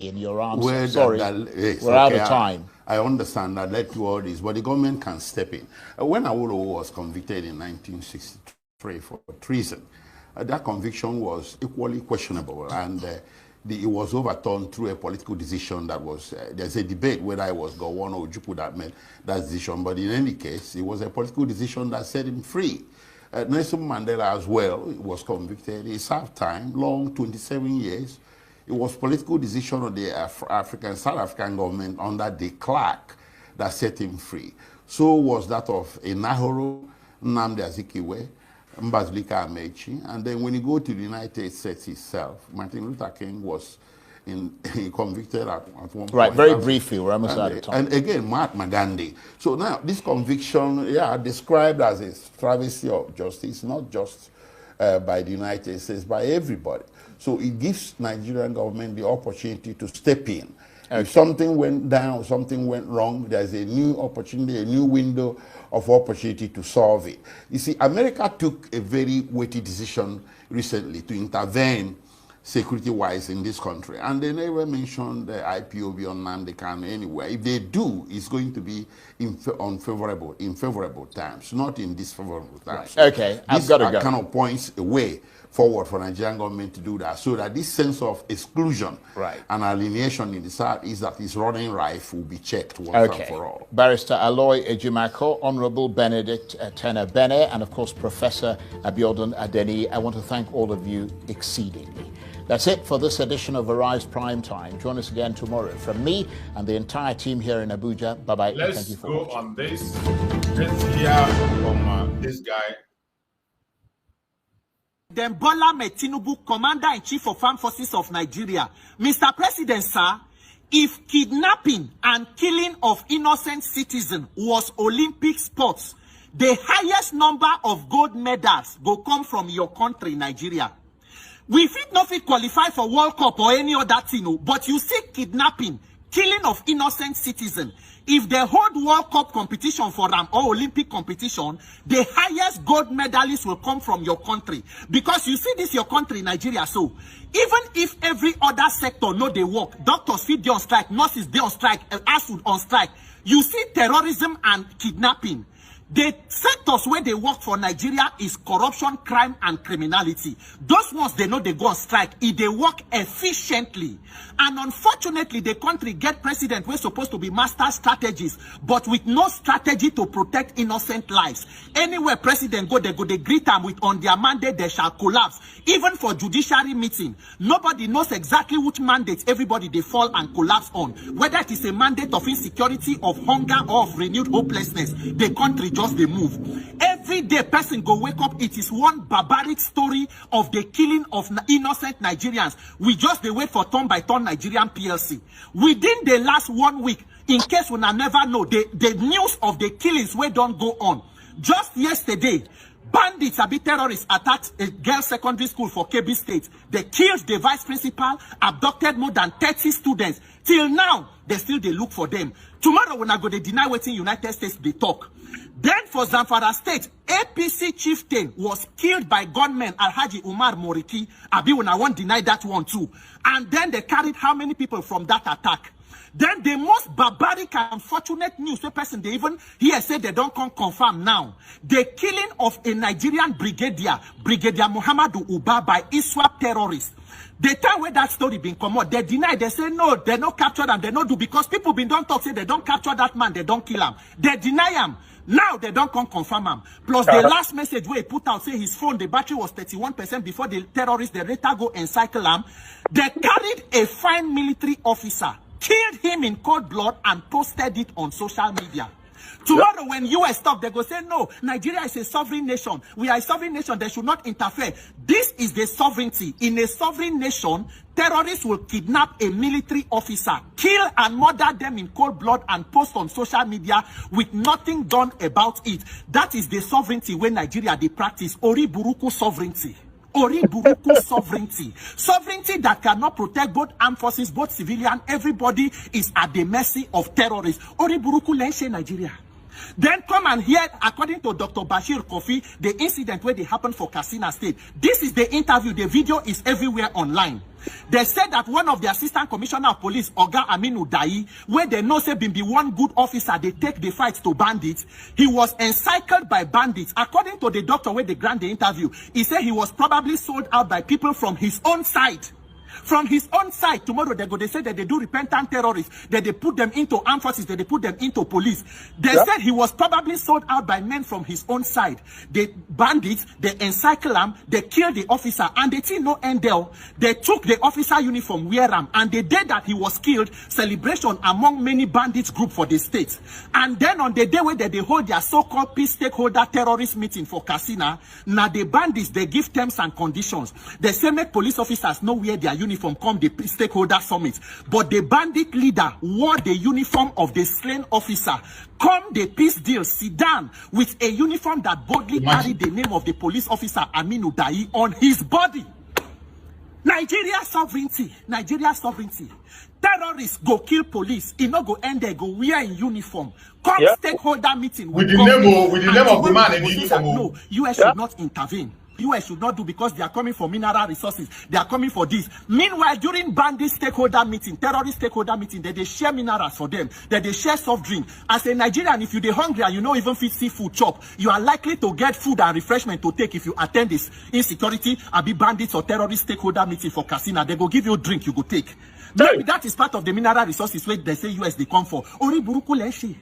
in your answer. Well, Sorry, yes, we're out of time. I understand that led to all this, but the government can step in. When Awolowo was convicted in 1963 for treason, that conviction was equally questionable, and it was overturned through a political decision that was, there's a debate whether it was Gowon or Ojukwu that made that decision, but in any case, it was a political decision that set him free. Nelson Mandela as well was convicted. He served time, long, 27 years. It was political decision of the South African government under de Klerk that set him free. So was that of Enahoro, Nnamdi Azikiwe, Mbazulika Amechi. And then when you go to the United States itself, Martin Luther King was convicted at one point. Right, very briefly, we're almost out of time. And again, Mahatma Gandhi. So now, this conviction, described as a travesty of justice, not just by the United States, by everybody. So it gives Nigerian government the opportunity to step in. Okay. If something went down, something went wrong, there's a new opportunity, a new window of opportunity to solve it. You see, America took a very weighty decision recently to intervene security-wise in this country, and they never mentioned the IPOB on Nnamdi Kanu anywhere. If they do, it's going to be in favorable terms, not in disfavorable terms. Right. Okay, I've got to go. Kind of points a way forward for Nigerian government to do that, so that this sense of exclusion and alienation in the South is that is running rife will be checked once and for all. Barrister Aloy Ejimako, Honorable Benedict Tena Bene, and of course Professor Abiodun Adeni, I want to thank all of you exceedingly. That's it for this edition of Arise Prime Time. Join us again tomorrow. From me and the entire team here in Abuja, bye-bye. Let's thank you for go watching. on this. Let's hear from this guy. Then Bola Tinubu, Commander-in-Chief of Armed Forces of Nigeria. Mr. President, sir, if kidnapping and killing of innocent citizens was Olympic sports, the highest number of gold medals will come from your country, Nigeria. We fit not fit qualify for World Cup or any other thing, but you see kidnapping, killing of innocent citizens. If they hold World Cup competition for them or Olympic competition, the highest gold medalists will come from your country. Because you see this your country, Nigeria, so even if every other sector know they work, doctors fit dey on strike, nurses dey on strike, ASUD on strike, you see terrorism and kidnapping. The sectors where they work for Nigeria is corruption, crime, and criminality. Those ones, they know they go on strike if they work efficiently. And unfortunately, the country get president we're supposed to be master strategists, but with no strategy to protect innocent lives. Anywhere president go, they greet them with on their mandate, they shall collapse. Even for judiciary meeting, nobody knows exactly which mandate everybody they fall and collapse on. Whether it is a mandate of insecurity, of hunger, or of renewed hopelessness, the country just they move. Every day person go wake up, it is one barbaric story of the killing of innocent Nigerians. We just they wait for turn by turn Nigerian PLC. Within the last 1 week, in case we never know, the news of the killings we don't go on. Just yesterday, bandits, terrorists attacked a girls' secondary school for Kebbi State. They killed the vice principal, abducted more than 30 students. Till now, they look for them. Tomorrow, when I go, they deny waiting United States, they talk. Then for Zamfara State, APC chieftain was killed by gunmen, Alhaji Umar Moriki. Abi, when I won't deny that one too. And then they carried how many people from that attack? Then the most barbaric and unfortunate news, the person they even here said they don't come confirm now. The killing of a Nigerian brigadier, Brigadier Muhammadu Uba, by ISWAP terrorists. The time where that story been come out, they deny, they say no, they not capture them, they not do, because people been don't talk, say they don't capture that man, they don't kill him. They deny him. Now they don't come confirm him. Plus the last message where he put out, say his phone, the battery was 31% before the terrorists, they later go and cycle him. They carried a fine military officer, killed him in cold blood, and posted it on social media. Tomorrow, when US stop, they go say, no, Nigeria is a sovereign nation. We are a sovereign nation. They should not interfere. This is the sovereignty. In a sovereign nation, terrorists will kidnap a military officer, kill and murder them in cold blood, and post on social media with nothing done about it. That is the sovereignty when Nigeria, they practice Oriburuku sovereignty. Oriburuku sovereignty. Sovereignty that cannot protect both armed forces, both civilian. Everybody is at the mercy of terrorists. Oriburuku lenshe Nigeria. Then come and hear, according to Dr. Bashir Kofi, the incident where they happened for Katsina State. This is the interview. The video is everywhere online. They said that one of the assistant commissioner of police, Oga Aminu Dai, where they know say been be one good officer, they take the fight to bandits. He was encircled by bandits. According to the doctor where they grant the interview, he said he was probably sold out by people from his own side. From his own side, tomorrow they say that they do repentant terrorists, that they put them into armed forces, that they put them into police. They said he was probably sold out by men from his own side. The bandits, they encircle him, they kill the officer, and they see no end there. They took the officer uniform, wear him, and the day that he was killed, celebration among many bandits group for the state. And then on the day where they hold their so-called peace stakeholder terrorist meeting for Casina, now the bandits, they give terms and conditions. They say make police officers know where their uniform come the stakeholder summit, but the bandit leader wore the uniform of the slain officer. Come the peace deal, sit down with a uniform that boldly carried the name of the police officer Aminu Dai on his body. Nigeria sovereignty, Nigeria sovereignty. Terrorists go kill police, it no go end there, go wear in uniform. Come stakeholder meeting with the name of the man in the uniform. No, US should not intervene. US should not do because they are coming for mineral resources. They are coming for this. Meanwhile, during bandit stakeholder meeting, terrorist stakeholder meeting, they share minerals for them. They share soft drink. As a Nigerian, if you're hungry and you know even fit seafood chop, you are likely to get food and refreshment to take if you attend this insecurity, be bandits or terrorist stakeholder meeting for casino. They go give you a drink, you go take. Maybe that is part of the mineral resources where they say US they come for. Ori buruku leshe.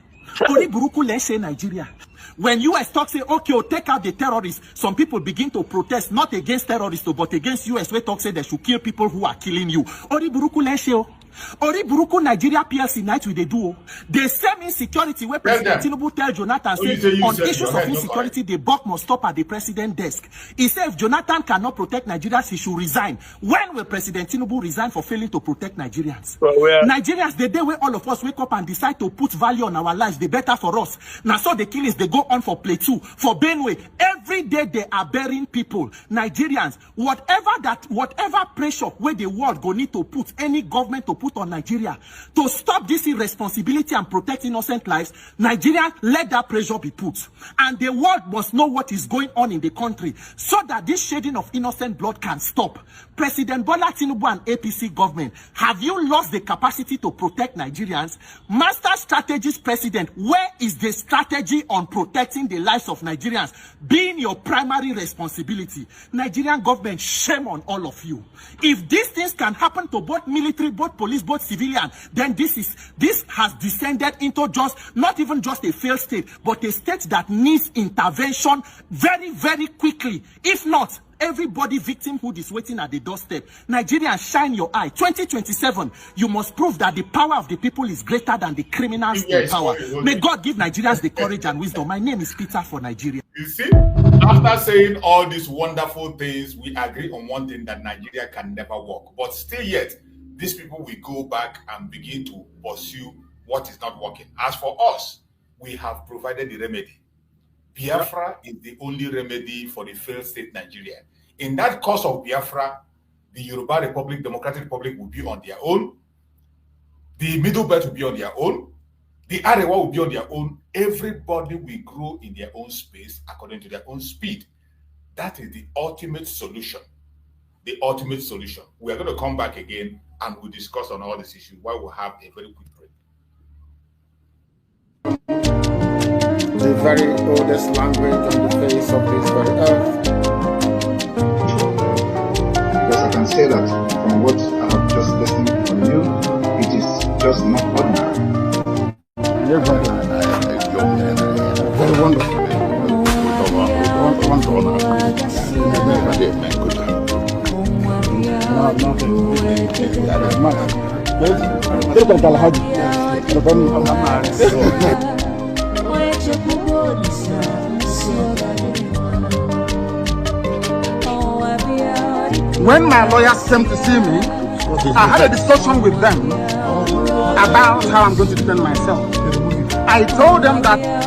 Ori buruku leshe Nigeria. When US talk say, okay, we'll take out the terrorists, some people begin to protest, not against terrorists, but against US, where talk say they should kill people who are killing you. Ori buruku leshe. Ori buruku Nigeria PLC night with the duo. The same insecurity where President Tinubu tell Jonathan say on issues of insecurity, the buck must stop at the president desk. He said if Jonathan cannot protect Nigerians, he should resign. When will President Tinubu resign for failing to protect Nigerians? Nigerians, the day where all of us wake up and decide to put value on our lives, the better for us. Now so the killings, they go on for Plateau, for Benue. Every day they are burying people. Nigerians, whatever pressure where the world go need to put, any government to put on Nigeria to stop this irresponsibility and protect innocent lives, Nigerians, let that pressure be put. And the world must know what is going on in the country so that this shedding of innocent blood can stop. President Bola Tinubu and APC government, have you lost the capacity to protect Nigerians? Master strategist president, where is the strategy on protecting the lives of Nigerians being your primary responsibility? Nigerian government, shame on all of you. If these things can happen to both military, both police, both civilian, then this has descended into not even just a failed state, but a state that needs intervention very, very quickly. If not, everybody victimhood is waiting at the doorstep. Nigerians, shine your eye. 2027, you must prove that the power of the people is greater than the criminals in power. May God give Nigerians the courage and wisdom. My name is Peter for Nigeria. You see, after saying all these wonderful things, we agree on one thing, that Nigeria can never work. But still yet, these people will go back and begin to pursue what is not working. As for us, we have provided the remedy. Biafra is the only remedy for the failed state Nigeria. In that cause of Biafra, the Yoruba Republic, Democratic Republic will be on their own. The Middle Belt will be on their own. The Arewa will be on their own. Everybody will grow in their own space according to their own speed. That is the ultimate solution. The ultimate solution. We are going to come back again and we'll discuss on all these issues while we have a very quick break. The very oldest language on the face of this very earth. Yes, I can say that from what I have just listened from you, it is just not ordinary. You're very wonderful. When my lawyers came to see me, I had a discussion with them about how I'm going to defend myself. I told them that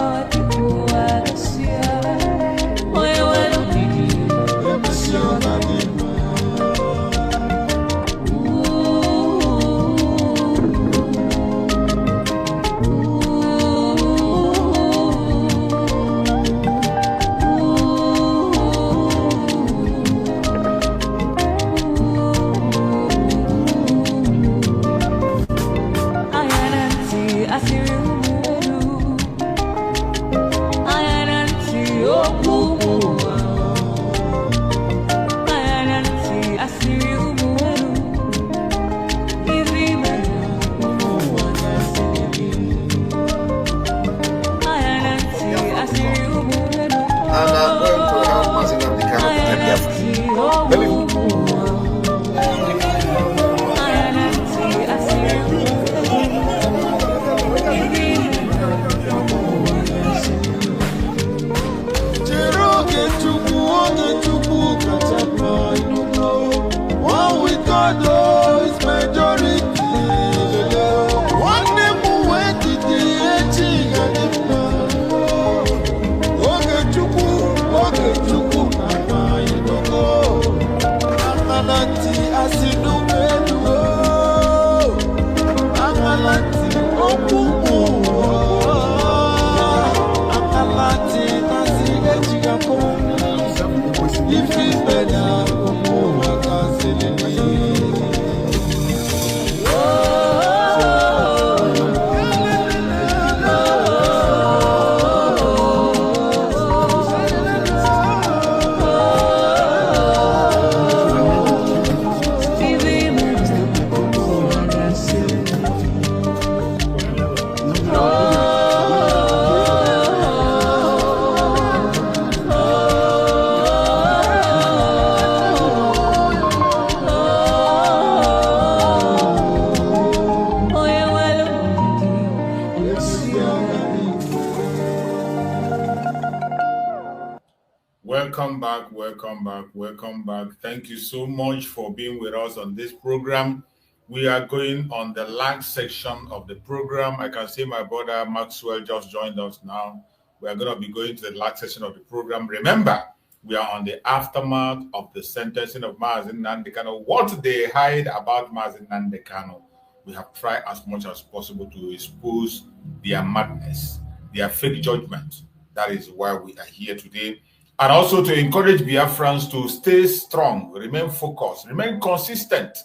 welcome back, welcome back, welcome back. Thank you so much for being with us on this program. We are going on the last section of the program. I can see my brother Maxwell just joined us now. We are going to be going to the last section of the program. Remember, we are on the aftermath of the sentencing of Mazi Nnamdi Kanu. What they hide about Mazi Nnamdi Kanu, we have tried as much as possible to expose their madness, their fake judgment. That is why we are here today. And also to encourage Biafrans to stay strong, remain focused, remain consistent.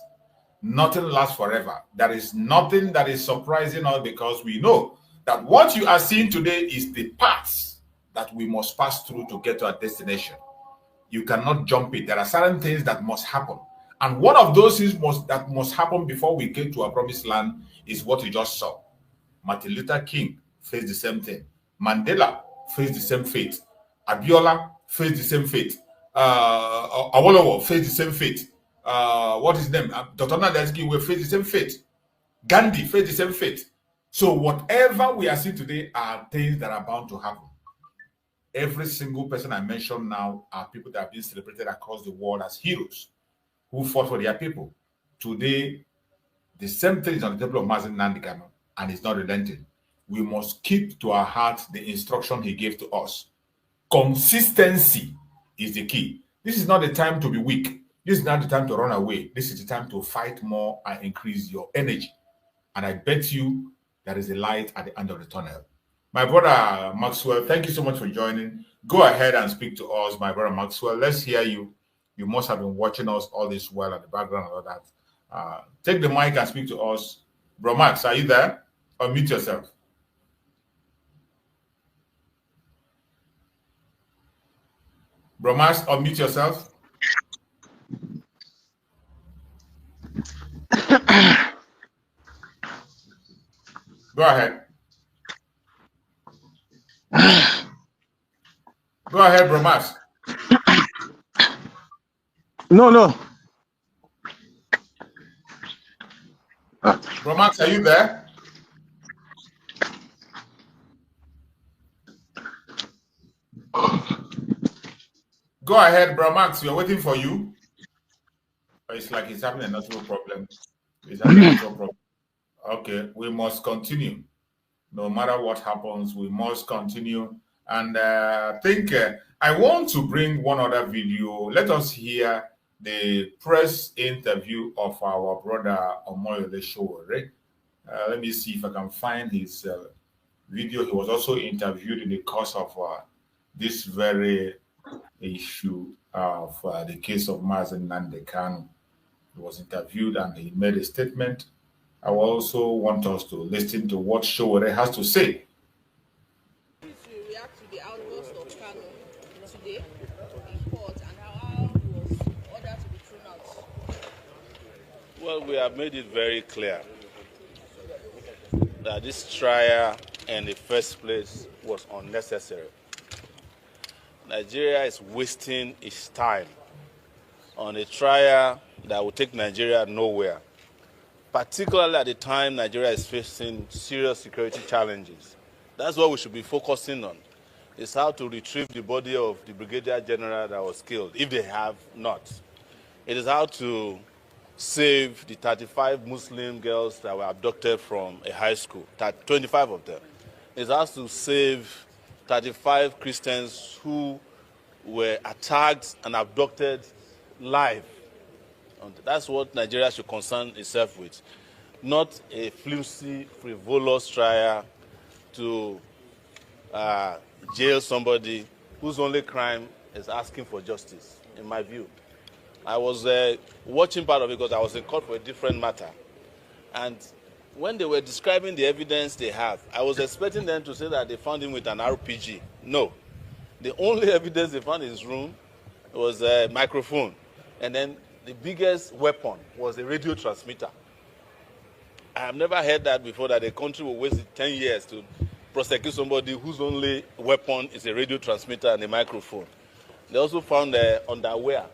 Nothing lasts forever. There is nothing that is surprising us because we know that what you are seeing today is the paths that we must pass through to get to our destination. You cannot jump it. There are certain things that must happen. And one of those things that must happen before we get to our promised land is what we just saw. Martin Luther King faced the same thing. Mandela faced the same fate. Abiola faced the same fate. Awolowo faced the same fate. What is his name? Dr. Nnamdi will face the same fate. Gandhi faced the same fate. So whatever we are seeing today are things that are bound to happen. Every single person I mentioned now are people that have been celebrated across the world as heroes who fought for their people. Today, the same thing is on the table of Mazi Nnamdi Kanu, and it's not relenting. We must keep to our heart the instruction he gave to us. Consistency is the key. This is not the time to be weak. This is not the time to run away. This is the time to fight more and increase your energy. And I bet you there is a light at the end of the tunnel. My brother Maxwell, thank you so much for joining. Go ahead and speak to us, my brother Maxwell. Let's hear you. You must have been watching us all this while at the background and all that. Take the mic and speak to us. Bro Max, are you there? Unmute yourself. Bro Max, unmute yourself. Go ahead. Go ahead, Bro Max. No. Bro Max, are you there? Go ahead, Bro Max. We are waiting for you. It's like he's having a network problem. He's having a network problem. Okay, we must continue. No matter what happens, we must continue. And I think I want to bring one other video. Let us hear the press interview of our brother Omoyole Sowore. Let me see if I can find his video. He was also interviewed in the course of this very issue of the case of Mazi Nnamdi Kanu. He was interviewed and he made a statement. I also want us to listen to what Sowore has to say. To react to the outburst of Kanu today in court and how he was ordered to be thrown out. Well, we have made it very clear that this trial in the first place was unnecessary. Nigeria is wasting its time on a trial that will take Nigeria nowhere, particularly at the time Nigeria is facing serious security challenges. That's what we should be focusing on, is how to retrieve the body of the Brigadier General that was killed, if they have not. It is how to save the 35 Muslim girls that were abducted from a high school, 25 of them. It has to save 35 Christians who were attacked and abducted live. And that's what Nigeria should concern itself with, not a flimsy, frivolous trial to jail somebody whose only crime is asking for justice, in my view. I was watching part of it because I was in court for a different matter. And when they were describing the evidence they have, I was expecting them to say that they found him with an RPG. No. The only evidence they found in his room was a microphone. And then the biggest weapon was a radio transmitter. I have never heard that before, that a country will waste 10 years to prosecute somebody whose only weapon is a radio transmitter and a microphone. They also found underwear.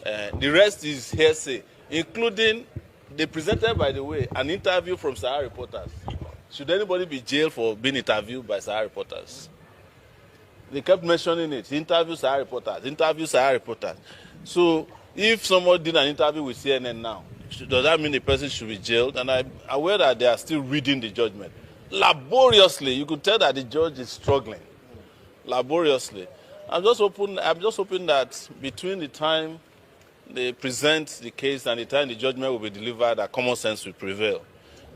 The rest is hearsay, including, they presented, by the way, an interview from Sahara reporters. Should anybody be jailed for being interviewed by Sahara reporters? They kept mentioning it. Interviews are reporters. Interviews are reporters. So if someone did an interview with CNN now, does that mean the person should be jailed? And I'm aware that they are still reading the judgment. Laboriously, you could tell that the judge is struggling. Laboriously. I'm just hoping that between the time they present the case and the time the judgment will be delivered, that common sense will prevail.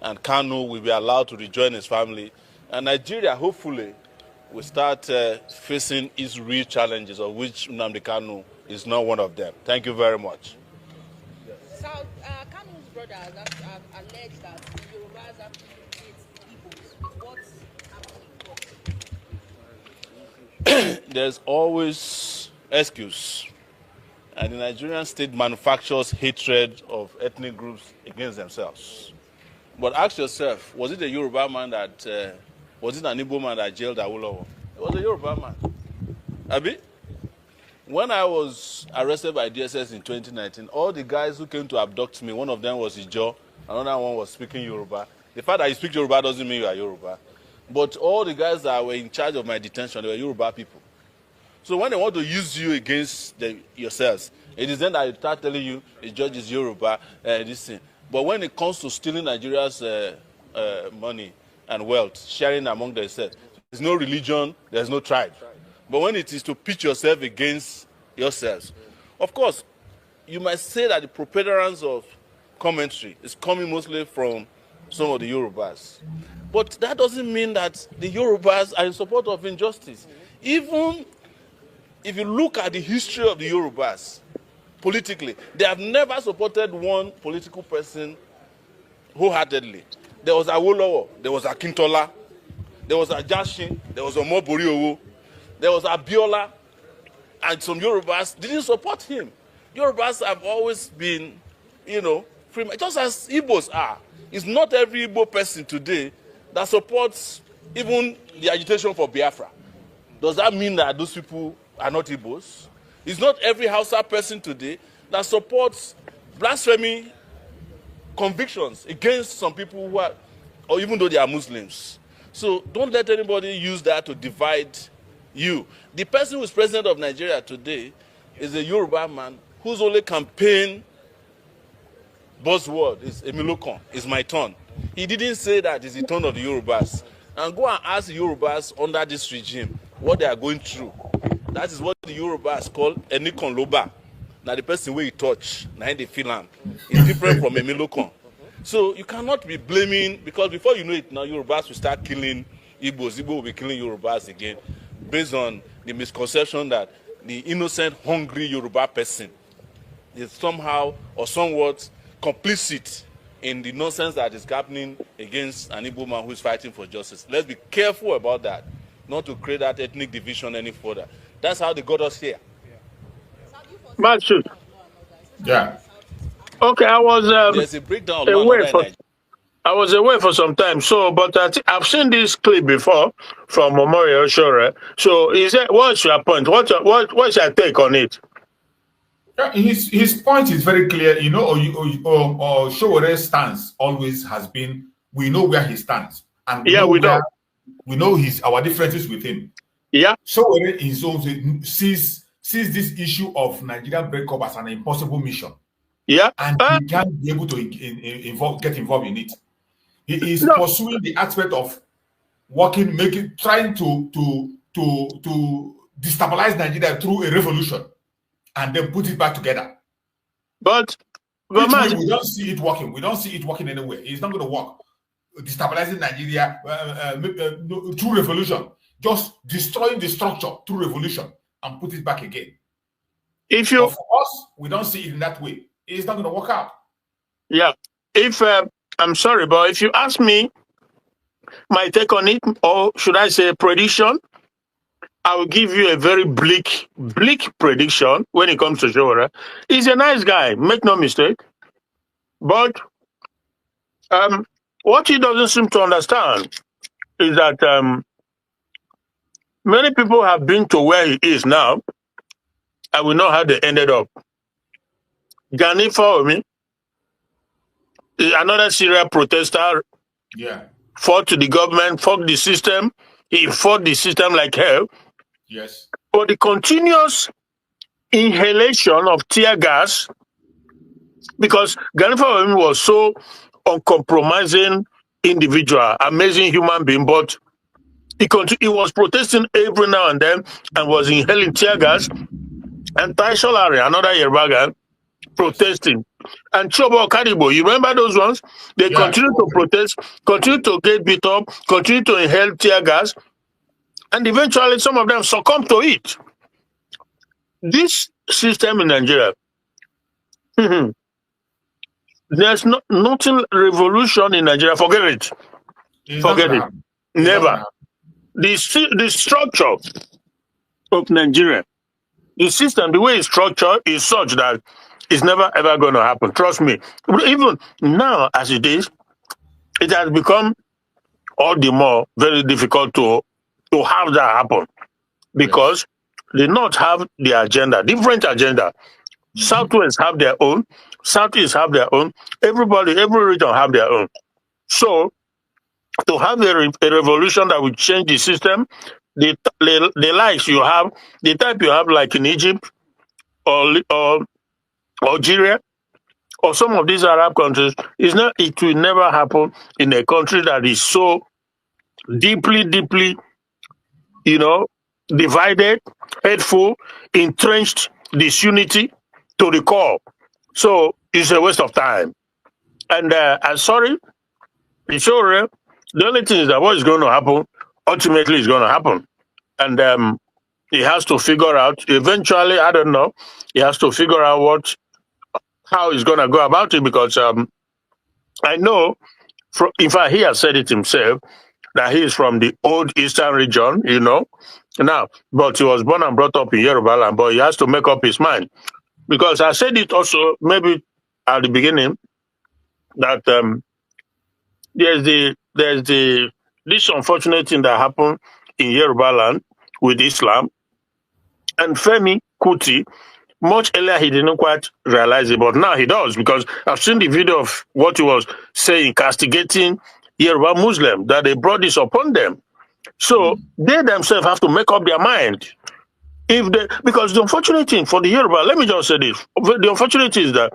And Kanu will be allowed to rejoin his family. And Nigeria, hopefully, will start facing its real challenges, of which Nnamdi Kanu is not one of them. Thank you very much. So, Kanu's brothers have alleged that the Yorubas actually hate Igbos. What's happening? There's always excuse. And the Nigerian state manufactures hatred of ethnic groups against themselves. But ask yourself, was it a Yoruba man that, was it an Igbo man that jailed Awolowo? It was a Yoruba man. Abi? When I was arrested by DSS in 2019, all the guys who came to abduct me, one of them was Ijo, another one was speaking Yoruba. The fact that you speak Yoruba doesn't mean you are Yoruba. But all the guys that were in charge of my detention, they were Yoruba people. So when they want to use you against yourselves, it is then that they start telling you the judge is Yoruba, this thing. But when it comes to stealing Nigeria's money and wealth, sharing among themselves, there's no religion, there's no tribe. But when it is to pitch yourself against yourselves, of course, you might say that the preponderance of commentary is coming mostly from some of the Yorubas. But that doesn't mean that the Yorubas are in support of injustice. Even if you look at the history of the Yorubas, politically, they have never supported one political person wholeheartedly. There was Awolowo, there was Akintola, there was Ajashin, there was Omoboriowo, there was Abiola, and some Yorubas didn't support him. Yorubas have always been, free, just as Igbos are. It's not every Igbo person today that supports even the agitation for Biafra. Does that mean that those people are not Igbos? It's not every Hausa person today that supports blasphemy convictions against some people who are, or even though they are Muslims. So don't let anybody use that to divide you. The person who is president of Nigeria today is a Yoruba man whose only campaign buzzword is Emilokon, is my turn. He didn't say that it's the turn of the Yorubas. And go and ask the Yorubas under this regime what they are going through. That is what the Yorubas call Enikon Loba. Now the person where you touch, now they feel him. It's different from Emilokon. So you cannot be blaming, because before you know it, now Yorubas will start killing Igbos. Igbo will be killing Yorubas again, based on the misconception that the innocent, hungry Yoruba person is somehow or somewhat complicit in the nonsense that is happening against an Igbo man who is fighting for justice. Let's be careful about that, not to create that ethnic division any further. That's how they got us here. Matthew. Yeah. Okay, I was There's a breakdown of away for I was away for some time. So, but I've seen this clip before from Memorial Shore. So, what's your point? What's your take on it? Yeah, his point is very clear. Showere's stance always has been, we know where he stands, and we know our differences with him. Yeah. Showere is also sees this issue of Nigerian breakup as an impossible mission. Yeah. And he can't be able to get involved in it. He is pursuing the aspect of trying to destabilize Nigeria through a revolution and then put it back together. But we don't see it working. We don't see it working anywhere. It's not going to work. Destabilizing Nigeria through revolution, just destroying the structure through revolution and put it back again. But for us, we don't see it in that way. It's not going to work out. Yeah. I'm sorry, but if you ask me my take on it, or should I say prediction, I will give you a very bleak prediction when it comes to Showere. He's a nice guy, make no mistake. But what he doesn't seem to understand is that many people have been to where he is now, and we know how they ended up. Gani Fawumi, another serial protester, fought to the government, fought the system. He fought the system like hell. Yes. But the continuous inhalation of tear gas, because Gani Fawehinmi was so uncompromising individual, amazing human being, but he was protesting every now and then and was inhaling tear gas. And Tai Solari, another Yoruba guy, protesting. And Chobo Kadibo, you remember those ones? They continue to protest, continue to get beat up, continue to inhale tear gas, and eventually some of them succumb to it. This system in Nigeria, there's nothing revolution in Nigeria. Forget it. Forget it. Never. The structure of Nigeria, the system, the way it's structured is such that it's never ever going to happen. Trust me. Even now, as it is, it has become all the more very difficult to have that happen because the North have their agenda, different agenda. Southwest have their own, Southeast have their own. Everybody, every region have their own. So to have a revolution that will change the system, the likes you have, the type you have like in Egypt or Algeria or some of these Arab countries, it will never happen in a country that is so deeply, divided, hateful, entrenched disunity to the core. So it's a waste of time. And I'm sorry, it's so real. The only thing is that what is going to happen, ultimately is going to happen. And he has to figure out, eventually, I don't know, he has to figure out how he's going to go about it because I know, in fact, he has said it himself, that he is from the old Eastern region, Now, but he was born and brought up in Yoruba land, but he has to make up his mind. Because I said it also, maybe at the beginning, that there's this unfortunate thing that happened in Yoruba land with Islam. And Femi Kuti, much earlier he didn't quite realize it, but now he does, because I've seen the video of what he was saying, castigating Yoruba Muslim, that they brought this upon them. So they themselves have to make up their mind. Because the unfortunate thing for the Yoruba, let me just say this, the unfortunate thing is that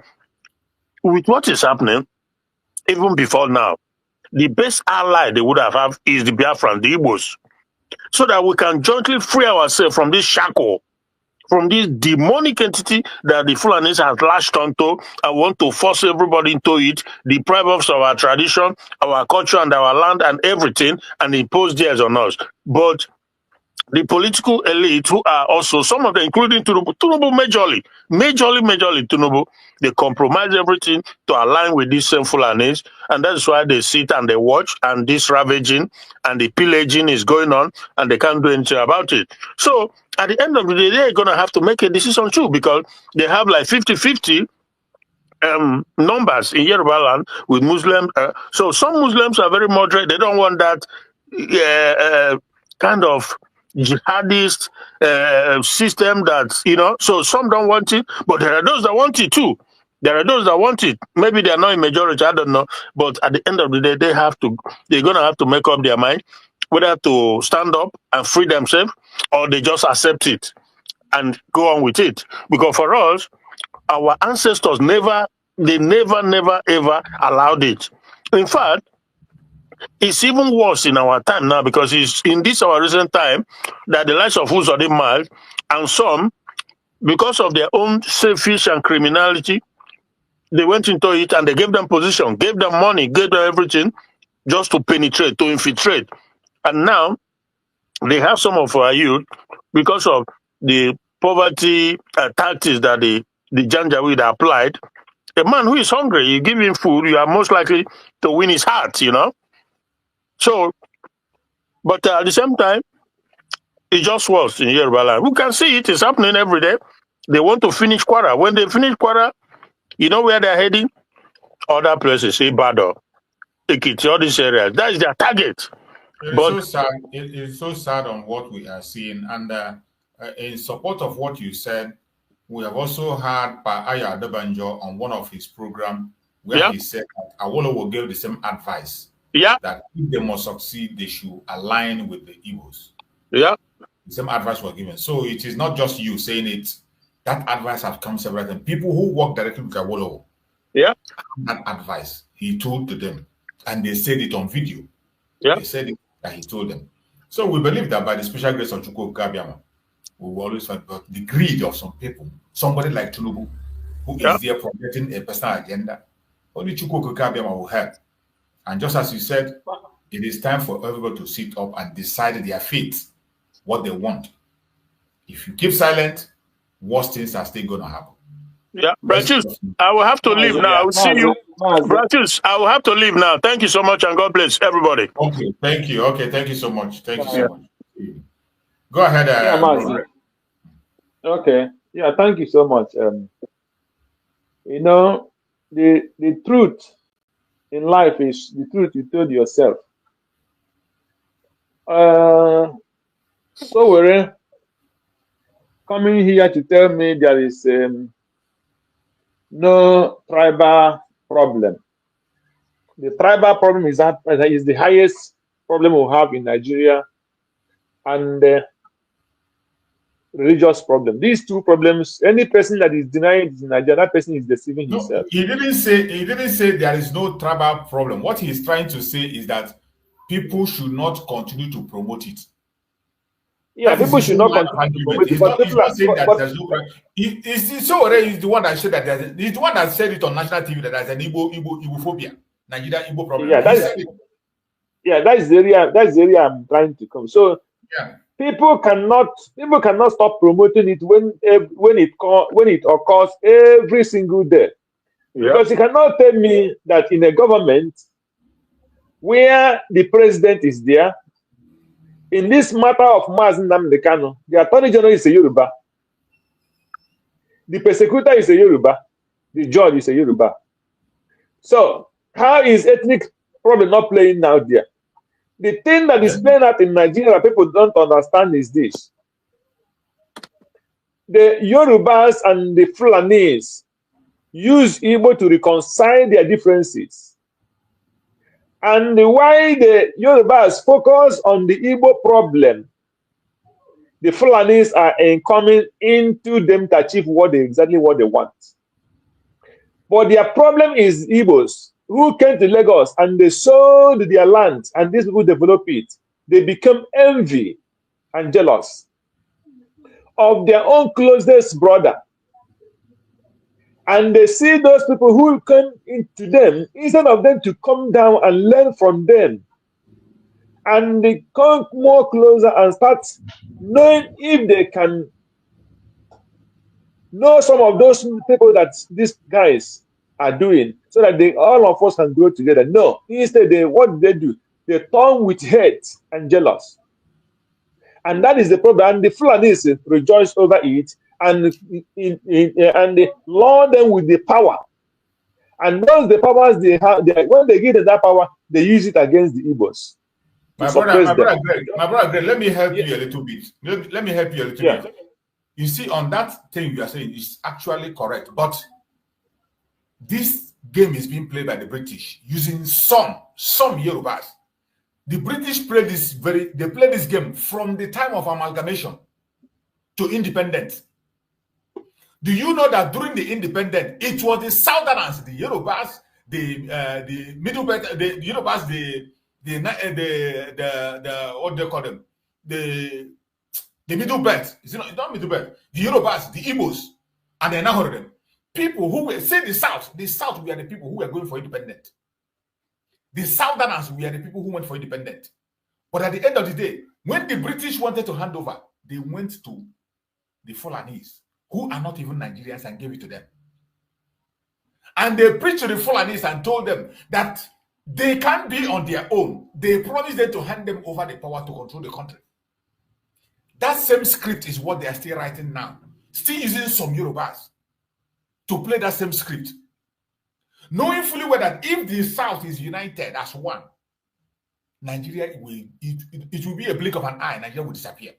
with what is happening, even before now, the best ally they would have is the Biafra, the Igbos, so that we can jointly free ourselves from this shackle, from this demonic entity that the Fulanis has latched onto and want to force everybody into it, deprive us of our tradition, our culture, and our land and everything, and impose theirs on us. But the political elite, who are also, some of them, including Tinubu majorly Tinubu, they compromise everything to align with these same Fulanis, and that's why they sit and they watch, and this ravaging and the pillaging is going on, and they can't do anything about it. So at the end of the day, they're going to have to make a decision too, because they have like 50-50 numbers in Yoruba land with Muslims. So some Muslims are very moderate. They don't want that kind of jihadist system that, so some don't want it, but there are those that want it too. There are those that want it. Maybe they're not in majority, I don't know. But at the end of the day, they're going to have to make up their mind whether to stand up and free themselves or they just accept it and go on with it. Because for us, our ancestors never ever allowed it. In fact, it's even worse in our time now, because it's in this our recent time that the likes of Uzodinma and some, because of their own selfish and criminality, they went into it and they gave them position, gave them money, gave them everything just to penetrate, to infiltrate. And now they have some of our youth, because of the poverty tactics that the Janjaweed applied. A man who is hungry, you give him food, you are most likely to win his heart, So, but at the same time, it just was in Yoruba land. We can see it is happening every day. They want to finish Kwara. When they finish Kwara, you know where they're heading? Other places, Ibadan, Ekiti, all these areas. That is their target. So sad. It is so sad on what we are seeing. And in support of what you said, we have also had Aya Adebanjo on one of his programs where he said that Awolowo gave the same advice. Yeah. That if they must succeed, they should align with the Igbos. Yeah. The same advice was given. So it is not just you saying it. That advice has come several times. People who work directly with Awolowo, that advice he told to them, and they said it on video. They said it that he told them. So we believe that by the special grace of Chukwu Kabiama, we will always find the greed of some people. Somebody like Tinubu, who is there projecting a personal agenda. Only Chukwu Kabiama will help. And just as you said, it is time for everybody to sit up and decide their fate, what they want. If you keep silent, worse things are still going to happen. Yeah, Bratis, I will have to leave now. I will see you. Bratis, I will have to leave now. Thank you so much, and God bless everybody. Okay, thank you. Okay, thank you so much. Thank you so much. Go ahead. Okay. Yeah, thank you so much. You know, the truth in life is the truth you told yourself. So we're coming here to tell me there is no tribal problem. The tribal problem is the highest problem we have in Nigeria, and religious problem. These two problems, any person that is denying it in Nigeria, that person is deceiving himself. He didn't say there is no tribal problem. What he is trying to say is that people should not continue to promote it. Yeah, people should not continue to promote it. But people are saying that there's no problem. He's the one that said that he's the one that said it on national TV that there's an Igbophobia, Nigeria Igbo problem. Yeah, that is the area I'm trying to come. So people cannot stop promoting it when it occurs every single day. Because you cannot tell me that in a government where the president is there, in this matter of Mazi Nnamdi Kanu, the Attorney General is a Yoruba, the persecutor is a Yoruba, the judge is a Yoruba. So how is ethnic problem not playing out there? The thing that is playing out in Nigeria, people don't understand is this. The Yorubas and the Fulanis use Igbo to reconcile their differences. And why the Yorubas focus on the Igbo problem, the Fulanis are coming into them to achieve exactly what they want. But their problem is Igbos who came to Lagos and they sold their land, and these people develop it. They become envy and jealous of their own closest brother. And they see those people who come into them, instead of them to come down and learn from them. And they come more closer and start knowing if they can know some of those people that these guys are doing, so that all of us can grow together. No, instead, what do? They turn with hate and jealous. And that is the problem. And the Fulanis rejoice over it, and they lord them with the power. And those the powers they have, when they give them that power, they use it against the Igbos. My brother Greg, let me help you a little bit. Let me help you a little bit. You see, on that thing you are saying is actually correct, but this game is being played by the British using some Yorubas. The British play this game from the time of amalgamation to independence. Do you know that during the independence, it was the Southerners, the Yorubas, the Middle Belt, the Yorubas, the what do they call them? The Middle Belt. It's not Middle Belt. The Yorubas, the Igbos, and the Nahorim. People who were, say the South were the people who were going for independence. The Southerners were the people who went for independence. But at the end of the day, when the British wanted to hand over, they went to the Fulanis, who are not even Nigerians, and gave it to them. And they preached to the Fulanis and told them that they can't be on their own. They promised them to hand them over the power to control the country. That same script is what they are still writing now. Still using some Yorubas to play that same script. Knowing fully well that if the South is united as one, Nigeria it will be a blink of an eye, Nigeria will disappear.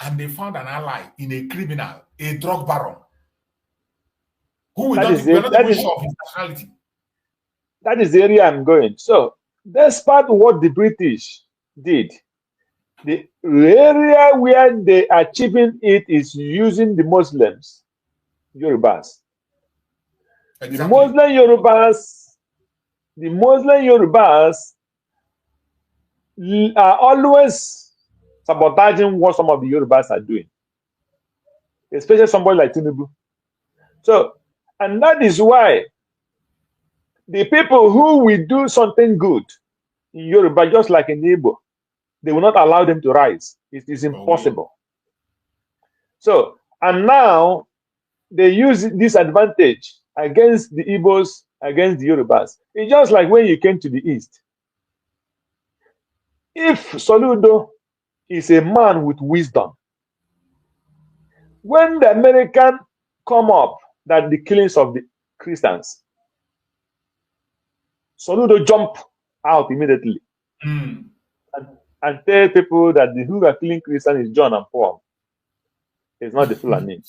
And they found an ally in a criminal, a drug baron, who will not even sure of his nationality. That is the area I'm going. So, despite what the British did, The area where they are achieving it is using the Muslims, Yorubas. Exactly. The Muslim Yorubas are always sabotaging what some of the Yorubas are doing, especially somebody like Tinubu. So, and that is why the people who will do something good in Yoruba, just like in Igbo, they will not allow them to rise. It is impossible. So, and now they use this advantage against the Igbos, against the Yorubas. It's just like when you came to the East. If Soludo is a man with wisdom, when the American come up that the killings of the Christians, Soludo jump out immediately and tell people that the who are killing Christians is John and Paul. It's not the Fulani.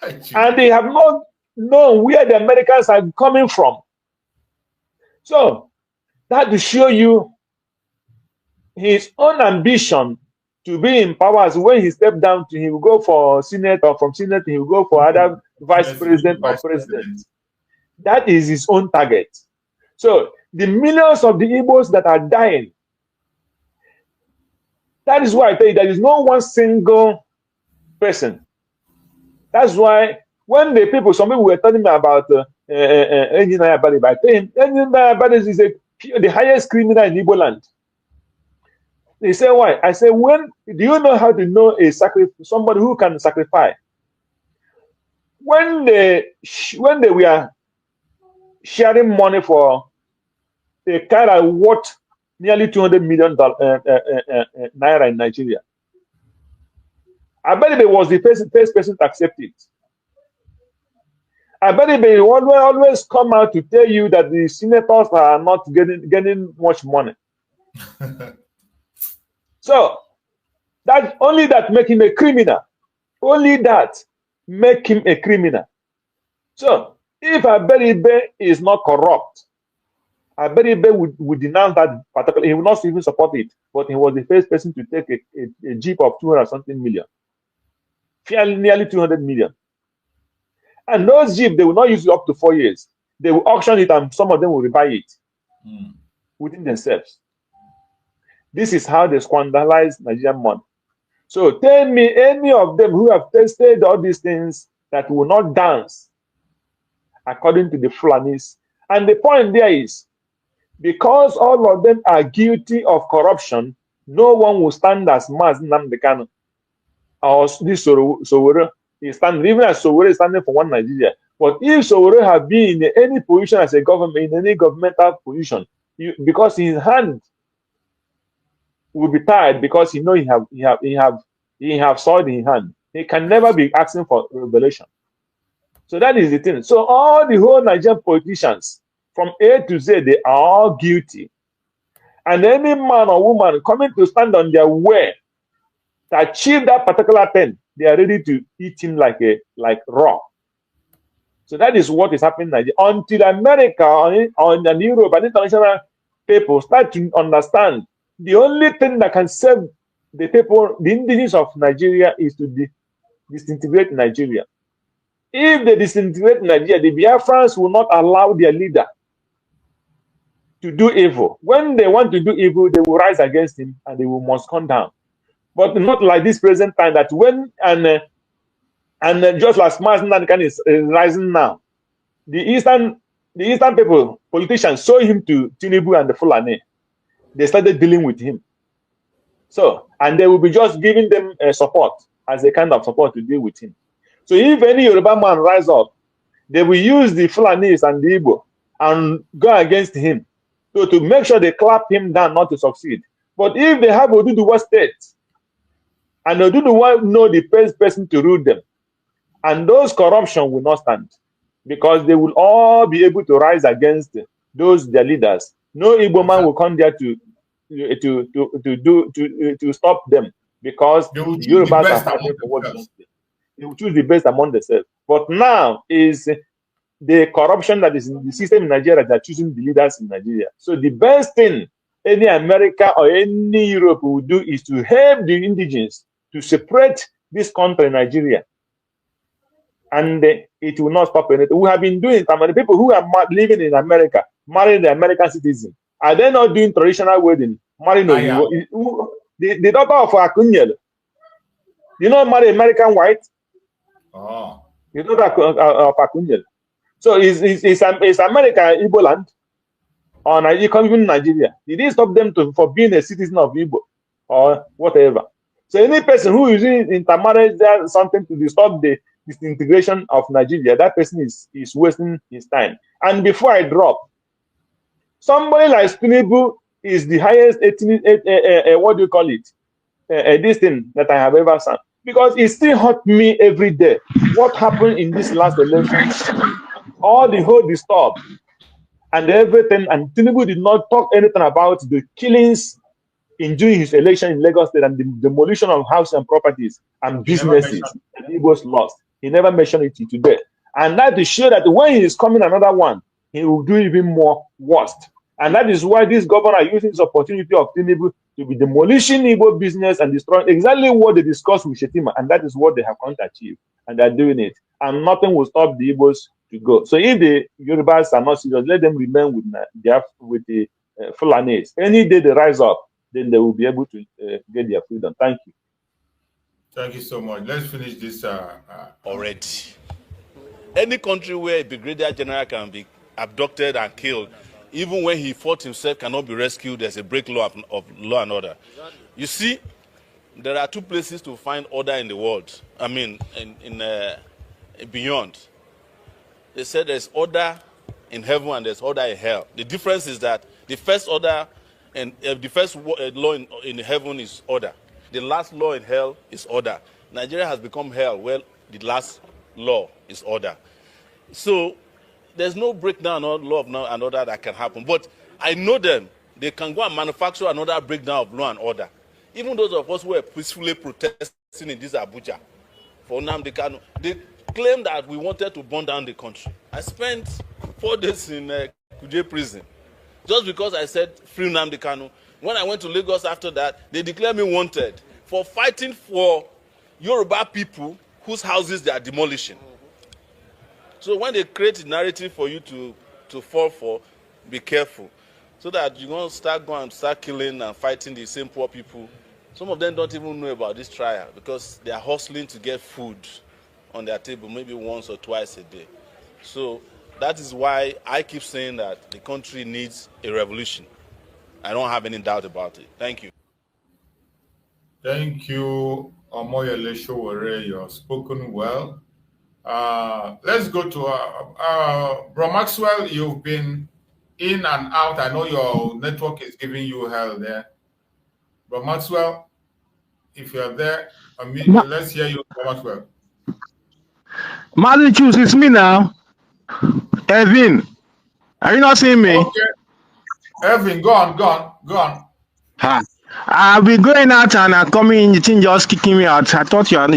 And they have not known where the Americans are coming from. So that to show you his own ambition to be in power. As when he stepped down, he will go for Senate, or from Senate he will go for other vice president or president. That is his own target. So the millions of the Igbos that are dying, that is why I tell you there is no one single person. That's why when the people, some people were telling me about Engineer Abadi, I tell him Engineer Abadi is the highest criminal in Igbo land. They say why? I say, when do you know how to know somebody who can sacrifice? When they were sharing money for a car worth nearly $200 million naira in Nigeria, Abedi was the first person to accept it. Abedi will always come out to tell you that the senators are not getting much money. So that only that make him a criminal. Only that make him a criminal. So if Abedi is not corrupt, Abedi would denounce that particular. He would not even support it. But he was the first person to take a jeep of 200-something million, nearly 200 million. And those jeep, they will not use it up to 4 years. They will auction it, and some of them will rebuy it within themselves. This is how they squanderize Nigerian money. So tell me any of them who have tested all these things that will not dance according to the Fulanis. And the point there is, because all of them are guilty of corruption, no one will stand as Mazi Nnamdi Kanu or this Sowore is standing, even as Sowore is standing for one Nigeria. But if Sowore have been in any position as a government, in any governmental position, because his hand will be tied, because he know he have sword in hand, he can never be asking for revelation. So that is the thing. So all the whole Nigerian politicians, from A to Z, they are all guilty. And any man or woman coming to stand on their way to achieve that particular thing, they are ready to eat him like raw. So that is what is happening in Nigeria. Until America and Europe and international people start to understand, the only thing that can save the people, the indigenous of Nigeria, is to disintegrate Nigeria. If they disintegrate Nigeria, the Biafrans will not allow their leader to do evil. When they want to do evil, they will rise against him and they must come down. But not like this present time, that when and just like Mazi Nnamdi Kanu is rising now, the eastern people, politicians, saw him to Tinubu and the Fulani. They started dealing with him. So, and they will be just giving them support as a kind of support to deal with him. So if any Yoruba man rise up, they will use the Fulanis and the Igbo and go against him. So to make sure they clap him down, not to succeed. But if they have Oduduwa state, and Oduduwa know the best person to rule them, and those corruption will not stand, because they will all be able to rise against their leaders. No Igbo man will come there to stop them, because the Yorubas are fighting for what they want. They will choose the best among themselves. But now is the corruption that is in the system in Nigeria that are choosing the leaders in Nigeria. So the best thing any America or any Europe will do is to help the indigenous to separate this country, Nigeria. And it will not stop anything. We have been doing it. I mean, the people who are living in America, marrying the American citizen, are they not doing traditional wedding? Marrying the daughter of Akunyel. You know, marry American white. Oh. You know that of Akunyel. So is America Igbo land? Or even Nigeria? Did it stop them for being a citizen of Igbo or whatever? So any person who is in intermarriage does something to disturb the disintegration of Nigeria, that person is wasting his time. And before I drop, somebody like Tinubu is the highest what do you call it? This thing that I have ever seen. Because it still hurt me every day. What happened in this last election? All the whole disturb and everything, and Tinubu did not talk anything about the killings in during his election in Lagos State and the demolition of houses and properties and businesses that he was lost. He never mentioned it today. And that is sure that when he is coming another one, he will do even more worst. And that is why this governor using this opportunity of Tinubu to be demolishing Igbo business and destroying exactly what they discussed with Shetima. And that is what they have come to achieve. And they're doing it. And nothing will stop the Igbos to go. So if the Yorubas are not serious, let them remain with the Fulanis. Any day they rise up, then they will be able to get their freedom. Thank you. Thank you so much. Let's finish this already. Any country where a brigadier general can be abducted and killed, even when he fought himself, cannot be rescued, there's a break law of law and order. You see, there are two places to find order in the world. I mean, beyond. They said there's order in heaven and there's order in hell. The difference is that the first order and the first law in heaven is order. The last law in hell is order. Nigeria has become hell. Well, the last law is order. So there's no breakdown of law and order that can happen. But I know them. They can go and manufacture another breakdown of law and order. Even those of us who were peacefully protesting in this Abuja for Nnamdi Kanu, they claimed that we wanted to burn down the country. I spent 4 days in Kuje prison just because I said free Nnamdi Kanu. When I went to Lagos after that, they declared me wanted for fighting for Yoruba people whose houses they are demolishing. So when they create a narrative for you to fall for, be careful. So that you won't start killing and fighting the same poor people. Some of them don't even know about this trial because they are hustling to get food on their table maybe once or twice a day. So that is why I keep saying that the country needs a revolution. I don't have any doubt about it. Thank you. Thank you, Omoyele Sowore. You have spoken well. Let's go to Bro Maxwell. You've been in and out. I know your network is giving you hell there. Bro Maxwell, if you're there, let's hear you, Bro Maxwell. Mazi, choose, it's me now. Evan, are you not seeing me? Okay. Evan, go on. Ha. I've been going out and coming in, the thing just kicking me out. I thought you're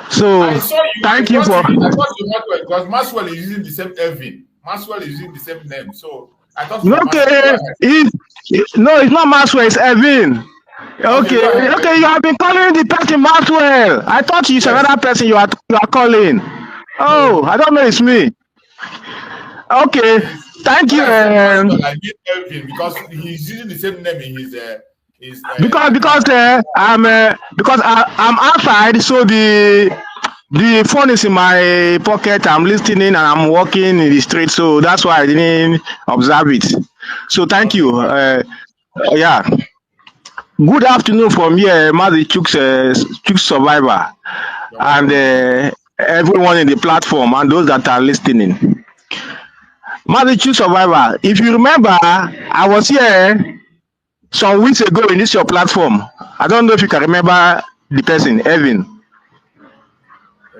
so I saw you. Thank you for. I thought you Maxwell, because Maxwell is using the same Evan. Maxwell is using the same name. So I thought you okay. No, it's not Maxwell, it's Evan. Okay, you have been calling the person Maxwell. I thought it's another person you are calling. Oh, I don't know, it's me. Okay, thank you. I need Elvin because he's using the same name in his because I'm outside, so the phone is in my pocket. I'm listening and I'm walking in the street, so that's why I didn't observe it. So thank you. Yeah. Good afternoon from here, Mazi Chuk survivor, and everyone in the platform and those that are listening. Mazi Chuk survivor, if you remember, I was here some weeks ago in this your platform. I don't know if you can remember the person, Evan.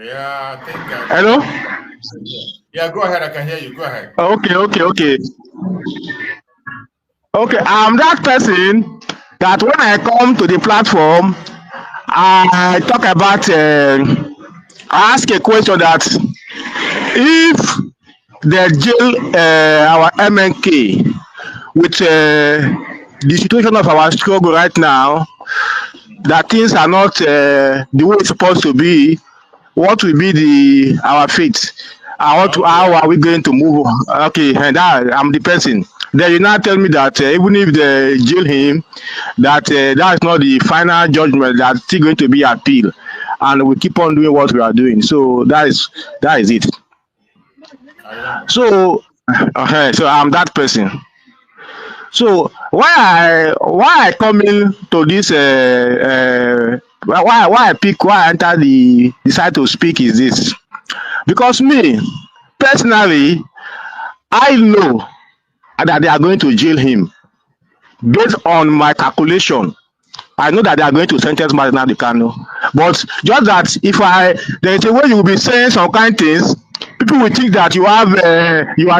Yeah, I think. Hello? Yeah, go ahead. I can hear you. Go ahead. Okay. Okay, I'm that person that when I come to the platform, I talk about, I ask a question that if they jail our MNK, with the situation of our struggle right now, that things are not the way it's supposed to be, what will be our fate? How are we going to move on? Okay, and I'm the person. Then you now tell me that even if they jail him, that that is not the final judgment. That's still going to be appeal, and we keep on doing what we are doing. So that is it. So, so I'm that person. So why I come in to this why I enter the decide to speak is this, because me personally, I know that they are going to jail him. Based on my calculation, I know that they are going to sentence Mazi Nnamdi Kanu. But just that if there is a way you will be saying some kind of things, people will think that you are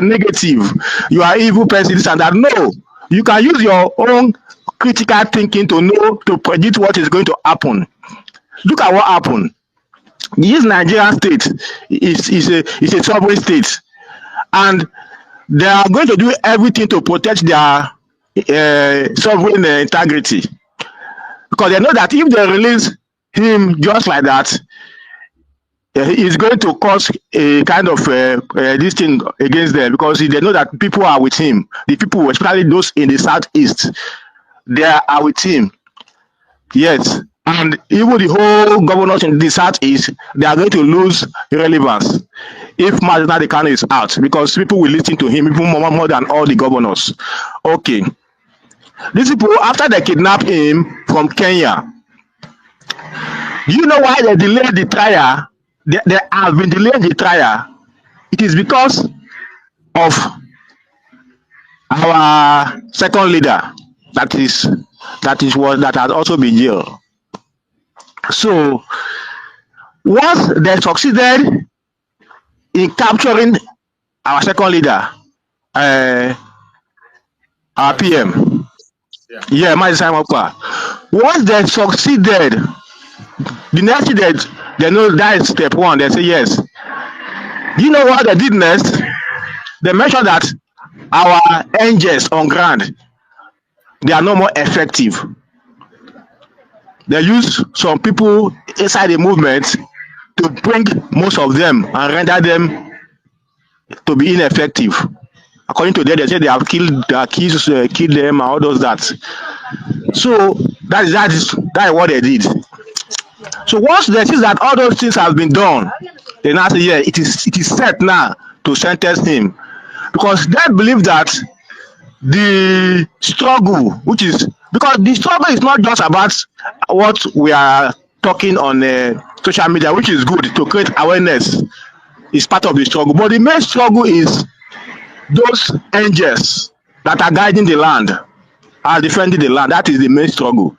negative, you are evil person, this and that. No, you can use your own critical thinking to predict what is going to happen. Look at what happened. This Nigerian state is a sovereign state, and they are going to do everything to protect their sovereign integrity, because they know that if they release him just like that, it's going to cause a kind of this thing against them, because they know that people are with him. The people, especially those in the southeast, they are with him. Yes, and even the whole governors in the southeast, they are going to lose relevance if Mazi Nnamdi Kanu is out, because people will listen to him even more than all the governors. Okay, these people, after they kidnapped him from Kenya, do you know why they delayed the trial? They have been delaying the trial. It is because of our second leader that has also been jailed. So once they succeeded in capturing our second leader, our PM, Mazi Nnamdi, once they succeeded, the next thing they know that is step one. They say yes. Do you know what they did next? They mentioned that our angels on ground, they are no more effective. They use some people inside the movement to bring most of them and render them to be ineffective. According to them, they say they have killed their kids, killed them, and all those that. So that is what they did. So once they see that all those things have been done, they now say, yeah, it is set now to sentence him, because they believe that the struggle, which is because the struggle is not just about what we are talking on social media, which is good to create awareness, is part of the struggle. But the main struggle is those angels that are guiding the land, are defending the land. That is the main struggle.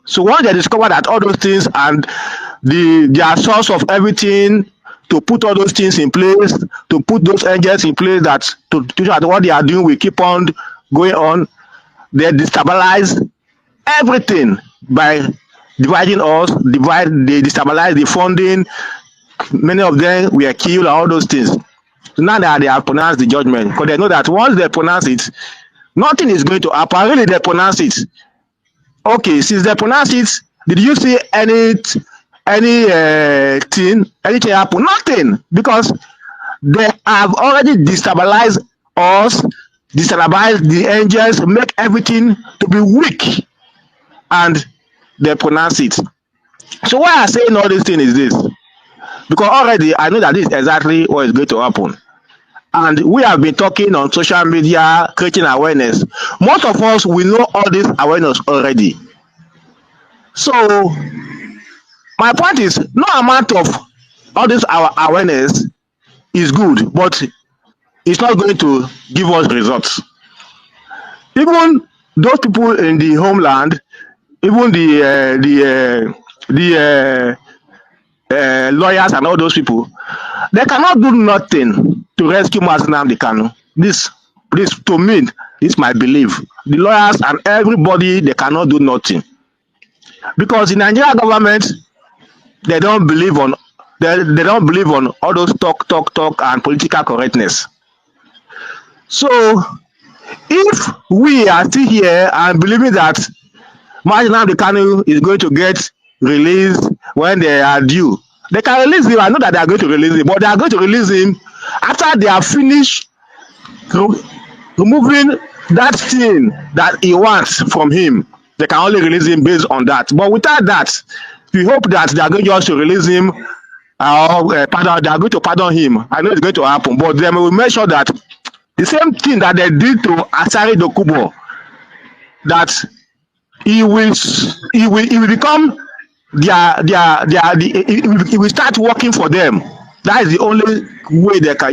So once they discover that all those things and their source of everything, to put all those things in place, to put those angels in place, that to that what they are doing will keep on going on, they destabilize everything by dividing us, they destabilize the funding. Many of them were killed and all those things. So now that they have pronounced the judgment, because they know that once they pronounce it, nothing is going to happen. Really, they pronounce it. Okay, since they pronounce it, did you see anything happen? Nothing, because they have already destabilized us, destabilized the angels, make everything to be weak, and they pronounce it. So why I'm saying all these things is this, because already I know that this is exactly what is going to happen. And we have been talking on social media, creating awareness. Most of us, we know all this awareness already. So my point is, no amount of all this our awareness is good, but it's not going to give us results. Even those people in the homeland, even the lawyers and all those people, they cannot do nothing to rescue Mazi Nnamdi Kanu. This to me, is my belief. The lawyers and everybody, they cannot do nothing, because the Nigerian government, they don't believe on all those talk and political correctness. So If we are still here and believing that Mazi Nnamdi Kanu is going to get released when they are due, they can release him. I know that they are going to release him, but they are going to release him after they have finished removing that thing that he wants from him. They can only release him based on that. But without that, we hope that they are going just to release him pardon. They are going to pardon him. I know it's going to happen, but then we will make sure that the same thing that they did to Asari Dokubo, that he will become he will start working for them. That is the only way they can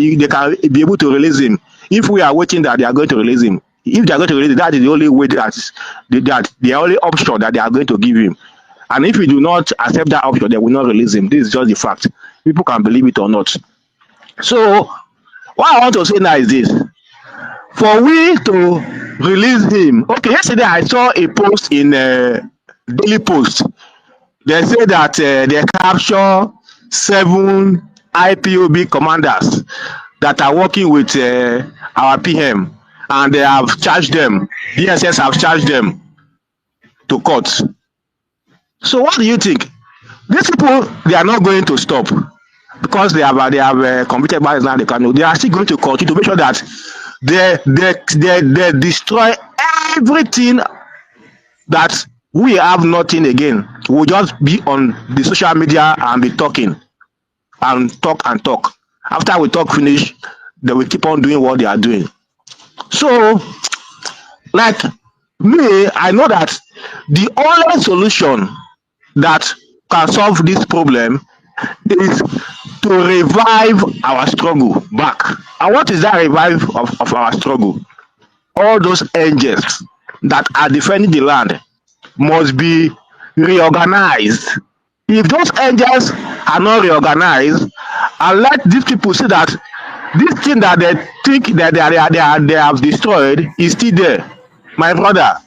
be able to release him. If we are waiting that they are going to release him, if they are going to release him, that is the only way that the only option that they are going to give him. And if we do not accept that option, they will not release him. This is just the fact. People can believe it or not. So what I want to say now is this: for we to release him. Okay, yesterday I saw a post in Daily Post. They say that they capture 7 IPOB commanders that are working with our PM, and they have charged them. DSS have charged them to court. So what do you think? These people, they are not going to stop because they have committed by Nnamdi Kanu. They are still going to continue to make sure that they destroy everything, that we have nothing again. We'll just be on the social media and be talking and talk and talk. After we talk finish, they will keep on doing what they are doing. So, like me, I know that the only solution that can solve this problem is to revive our struggle back. And what is that revive of our struggle? All those angels that are defending the land must be reorganized. If those angels are not reorganized, and let these people see that this thing that they think that they have destroyed is still there, my brother,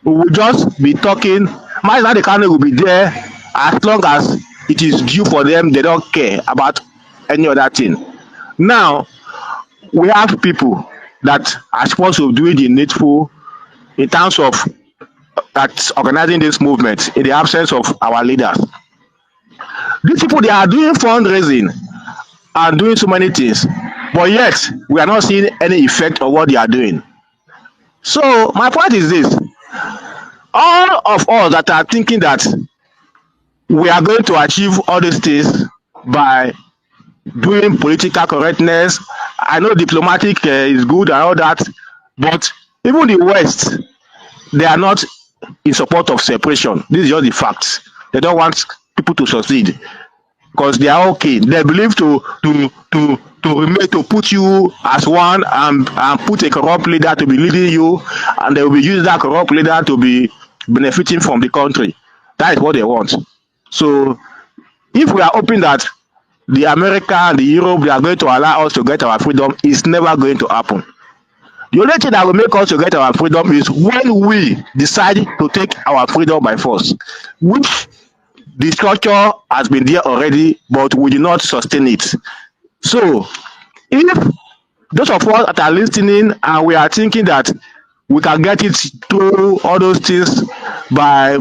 we will just be talking. Mazi Nnamdi Kanu will be there as long as it is due for them. They don't care about any other thing. Now, we have people that are supposed to do the needful in terms of organizing this movement in the absence of our leaders. These people, they are doing fundraising and doing so many things, but yet we are not seeing any effect of what they are doing. So my point is this: all of us that are thinking that we are going to achieve all these things by doing political correctness, I know diplomatic is good and all that, but even the West, they are not in support of separation. This is just the facts. They don't want people to succeed because they are okay. They believe to put you as one and put a corrupt leader to be leading you, and they will be using that corrupt leader to be benefiting from the country. That is what they want. So if we are hoping that the America and the Europe, they are going to allow us to get our freedom, it's never going to happen. The only thing that will make us to get our freedom is when we decide to take our freedom by force, which the structure has been there already, but we do not sustain it. So if those of us that are listening and we are thinking that we can get it through all those things by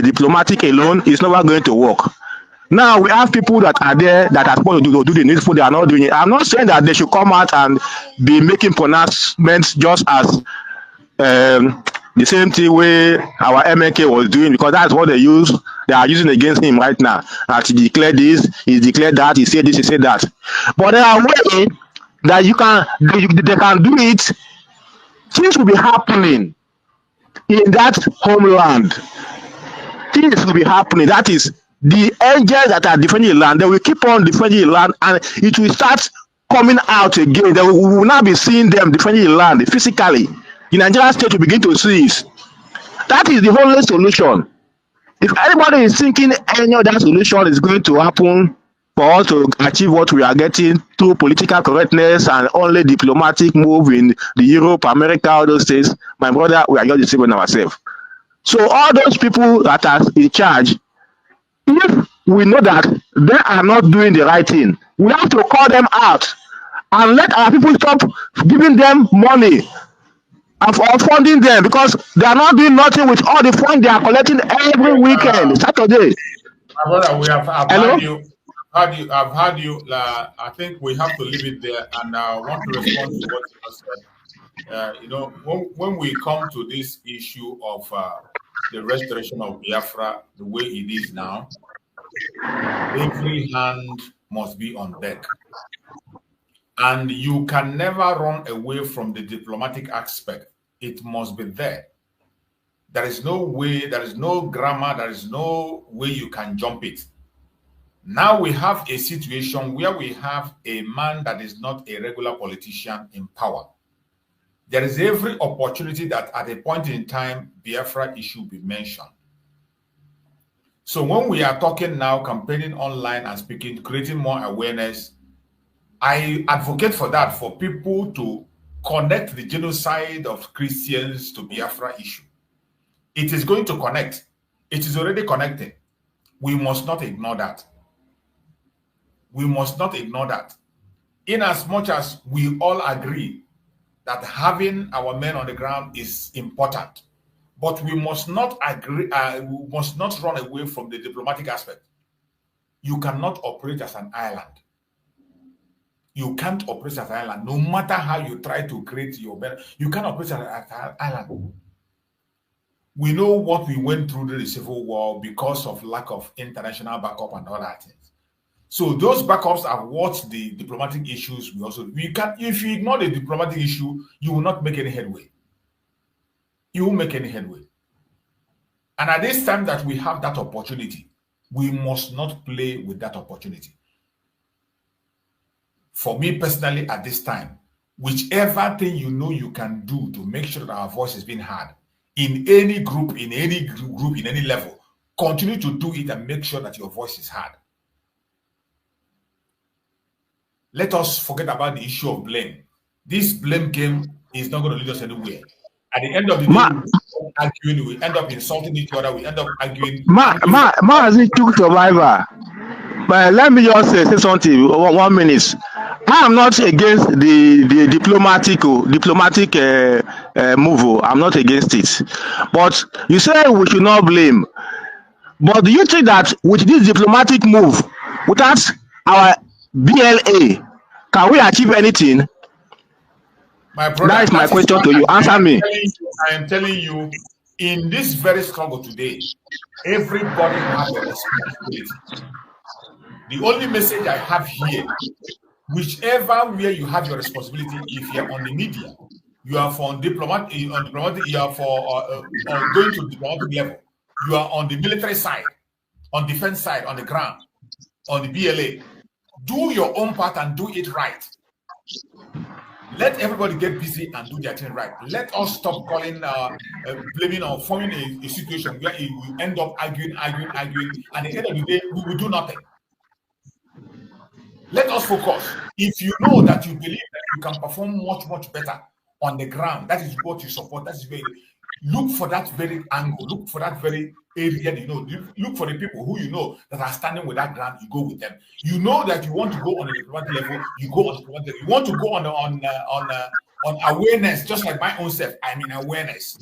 diplomatic alone, it's never going to work. Now we have people that are there that are supposed to do the needful. They are not doing it. I'm not saying that they should come out and be making pronouncements just as the same thing way our MNK was doing, because that's what they are using against him right now. That he declared this, he declared that, he said this, he said that. But there are ways that they can do it. Things will be happening in that homeland. Things will be happening. That is, the angels that are defending the land, they will keep on defending the land, and it will start coming out again. We will not be seeing them defending the land physically. The Nigerian state will begin to see it. That is the only solution. If anybody is thinking any other solution is going to happen for us to achieve what we are getting through political correctness and only diplomatic move in the Europe, America, all those things, my brother, we are just deceiving ourselves. So all those people that are in charge, if we know that they are not doing the right thing, we have to call them out and let our people stop giving them money and for funding them, because they are not doing nothing with all the fund they are collecting every weekend, Saturday. My brother, I've Hello? heard you. I've heard you. I think we have to leave it there, and I want to respond to what you said. You know, when we come to this issue of the restoration of Biafra the way it is now, every hand must be on deck. And you can never run away from the diplomatic aspect. It must be there. There is no way, there is no grammar, there is no way you can jump it. Now we have a situation where we have a man that is not a regular politician in power. There is every opportunity that at a point in time, Biafra issue be mentioned. So when we are talking now, campaigning online and speaking, creating more awareness, I advocate for that, for people to connect the genocide of Christians to Biafra issue. It is going to connect. It is already connecting. We must not ignore that. We must not ignore that. In as much as we all agree that having our men on the ground is important, but we must not agree. We must not run away from the diplomatic aspect. You cannot operate as an island. You can't operate as an island. No matter how you try to create your men, you can't operate as an island. We know what we went through during the Civil War because of lack of international backup and all that things. So those backups are what the diplomatic issues we can. If you ignore the diplomatic issue, you will not make any headway. You won't make any headway. And at this time that we have that opportunity, we must not play with that opportunity. For me personally, at this time, whichever thing you know you can do to make sure that our voice is being heard, in any group, in any level, continue to do it and make sure that your voice is heard. Let us forget about the issue of blame. This blame game is not going to lead us anywhere. At the end of the day, we end up insulting each other, we end up arguing. Mazi took survivor. But let me just say something, 1 minute. I am not against the diplomatic move. I'm not against it. But you say we should not blame. But do you think that with this diplomatic move, without our BLA, can we achieve anything? My brother, that is my question to you. Answer me. I am telling you, in this very struggle today, everybody has a responsibility. The only message I have here, whichever way you have your responsibility, if you're on the media, you are for diplomatic, you are for going to diplomatic level, you are on the military side, on defense side, on the ground, on the BLA, do your own part and do it right. Let everybody get busy and do their thing right. Let us stop calling, blaming or forming a situation where we end up arguing, and at the end of the day, we will do nothing. Let us focus. If you know that you believe that you can perform much better on the ground, that is what you support. That is very. Look for that very angle. Look for that very area. You know, look for the people who you know that are standing with that ground. You go with them. You know that you want to go on a diplomatic level. You go on diplomatic level. You want to go on awareness, just like my own self. I'm in awareness.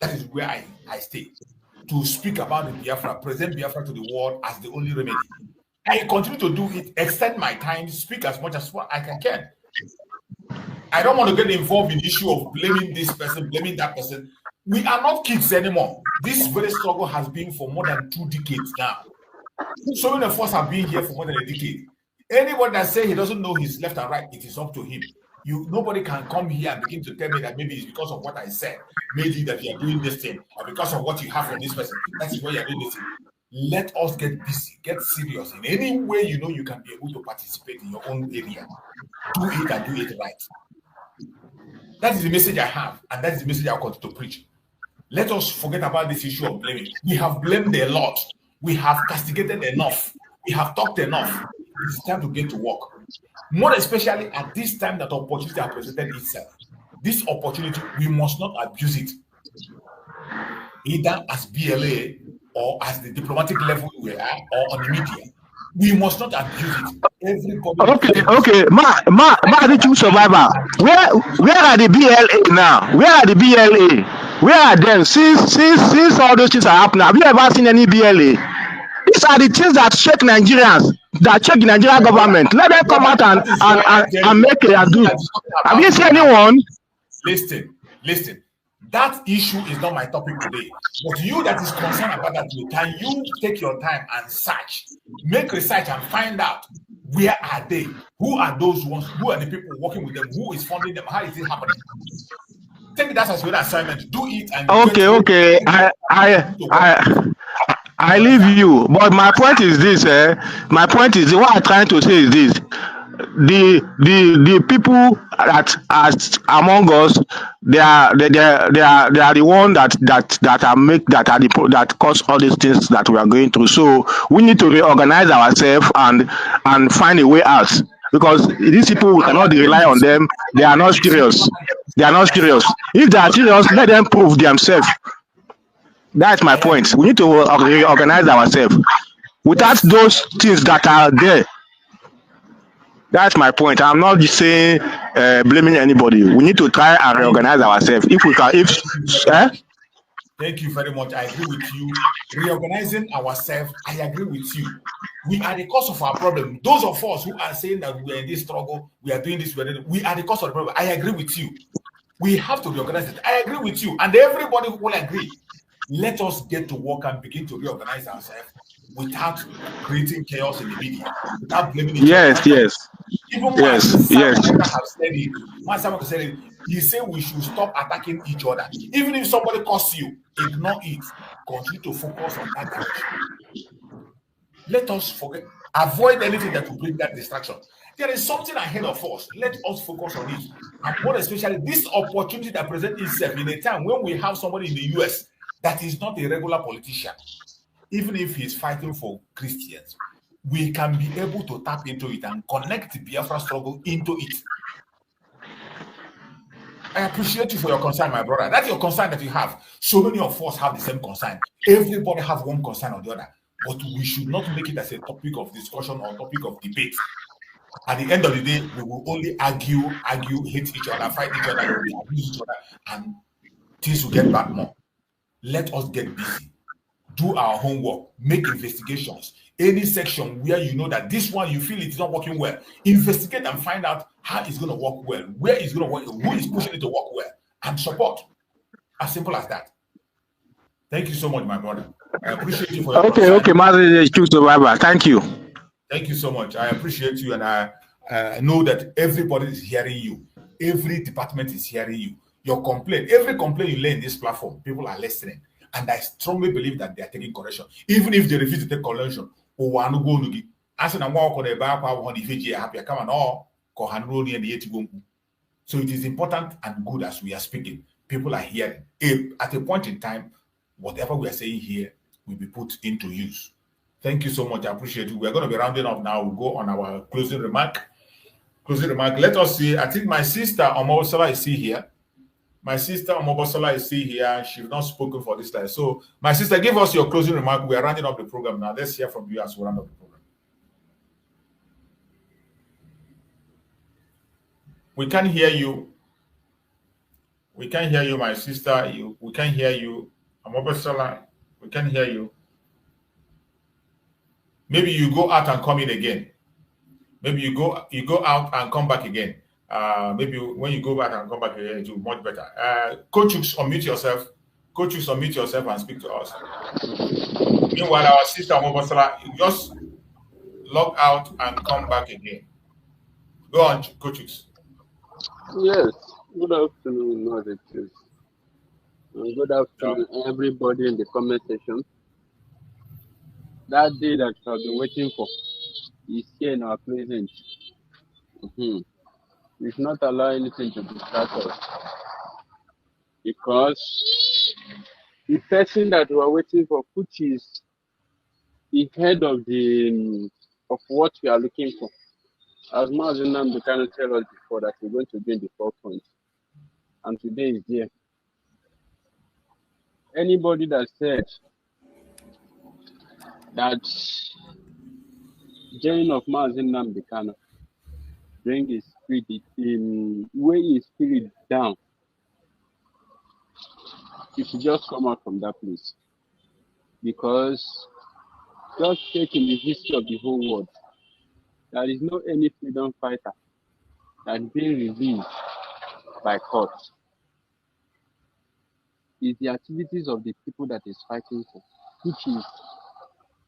That is where I stay to speak about the Biafra, present Biafra to the world as the only remedy. I continue to do it, extend my time, speak as much as I can. I don't want to get involved in the issue of blaming this person, blaming that person. We are not kids anymore. This very struggle has been for more than 2 decades now. So many of us have been here for more than a decade. Anyone that says he doesn't know his left and right, it is up to him. Nobody can come here and begin to tell me that maybe it's because of what I said, maybe that you are doing this thing, or because of what you have from this person. That is why you are doing this thing. Let us get busy, get serious. In any way you know you can be able to participate in your own area, do it and do it right. That is the message I have, and that is the message I want to preach. Let us forget about this issue of blaming. We have blamed a lot. We have castigated enough. We have talked enough. It is time to get to work. More especially at this time that opportunity has presented itself. This opportunity, we must not abuse it. Either as BLA or as the diplomatic level we are, or on the media. We must not abuse it. Everybody. Okay. The true survivor. Where are the BLA now? Where are the BLA? Where are them? Since all those things are happening, have you ever seen any BLA? These are the things that shake Nigerians, that shake the Nigerian government. Let them come out and make it and do. Have you seen anyone? Listen. That issue is not my topic today. But you that is concerned about that, can you take your time and search, make research and find out where are they? Who are those ones? Who are the people working with them? Who is funding them? How is it happening? Take that as your assignment. Do it and okay. I leave you, but my point is this. My point is what I'm trying to say is this: the people that are among us, they are the one that cause all these things that we are going through. So we need to reorganize ourselves and find a way out, because these people, we cannot rely on them. They are not serious. If they are serious, let them prove themselves. That's my point. We need to reorganize ourselves. Without those things that are there, that's my point. I'm not just saying blaming anybody. We need to try and reorganize ourselves. If we can, Thank you very much. I agree with you. Reorganizing ourselves, I agree with you. We are the cause of our problem. Those of us who are saying that we are in this struggle, we are doing this, we are the cause of the problem. I agree with you. We have to reorganize it. I agree with you. And everybody will agree. Let us get to work and begin to reorganize ourselves without creating chaos in the media, without blaming each other. Yes. Even have said it. He said we should stop attacking each other. Even if somebody calls you, ignore it. Continue to focus on that direction. Let us avoid anything that will bring that distraction. There is something ahead of us. Let us focus on it. And more especially, this opportunity that presents itself in a time when we have somebody in the US that is not a regular politician, even if he's fighting for Christians, we can be able to tap into it and connect the Biafra struggle into it. I appreciate you for your concern, my brother. That's your concern that you have. So many of us have the same concern. Everybody has one concern or the other. But we should not make it as a topic of discussion or topic of debate. At the end of the day, we will only argue, hate each other, fight each other, abuse each other, and things will get back more. Let us get busy. Do our homework. Make investigations. Any section where you know that this one you feel it's not working well, investigate and find out how it's going to work well, where it's going to work, who is pushing it to work well, and support. As simple as that. Thank you so much, my brother. I appreciate you for your Okay, Mazi, true survivor. Thank you. Thank you so much. I appreciate you, and I know that everybody is hearing you. Every department is hearing you. Your complaint, every complaint you lay in this platform, people are listening. And I strongly believe that they are taking correction. Even if they refuse to take correction, so it is important and good as we are speaking. People are hearing. At a point in time, whatever we are saying here will be put into use. Thank you so much. I appreciate you. We're going to be rounding up now. We'll go on our closing remark. Let us see. I think my sister Omobosala is still here. She's not spoken for this time. So, my sister, give us your closing remark. We are rounding up the program now. Let's hear from you as we round up the program. We can't hear you. We can't hear you, my sister. We can't hear you. Omobosala, we can't hear you. Maybe you go out and come in again. Maybe you go out and come back again. Maybe when you go back and come back again, it will be much better. Coach, unmute yourself. Unmute yourself and speak to us. Meanwhile, our sister Mobasala, just log out and come back again. Go on, Coach. Yes. Good afternoon, Mazi. And good afternoon, everybody in the comment section. That day that I've been waiting for is here in our presence. We should not allow anything to distract us, because the person that we are waiting for, which is the head of what we are looking for, as Mazi Nnamdi Kanu tell us before, that we're going to be in the forefront, and today is there. Anybody that said that jailing of Mazi Nnamdi Kanu bring his spirit in weigh his spirit down. You should just come out from that place, because just taking the history of the whole world, there is no any freedom fighter that is being released by court. It's the activities of the people that is fighting for, which is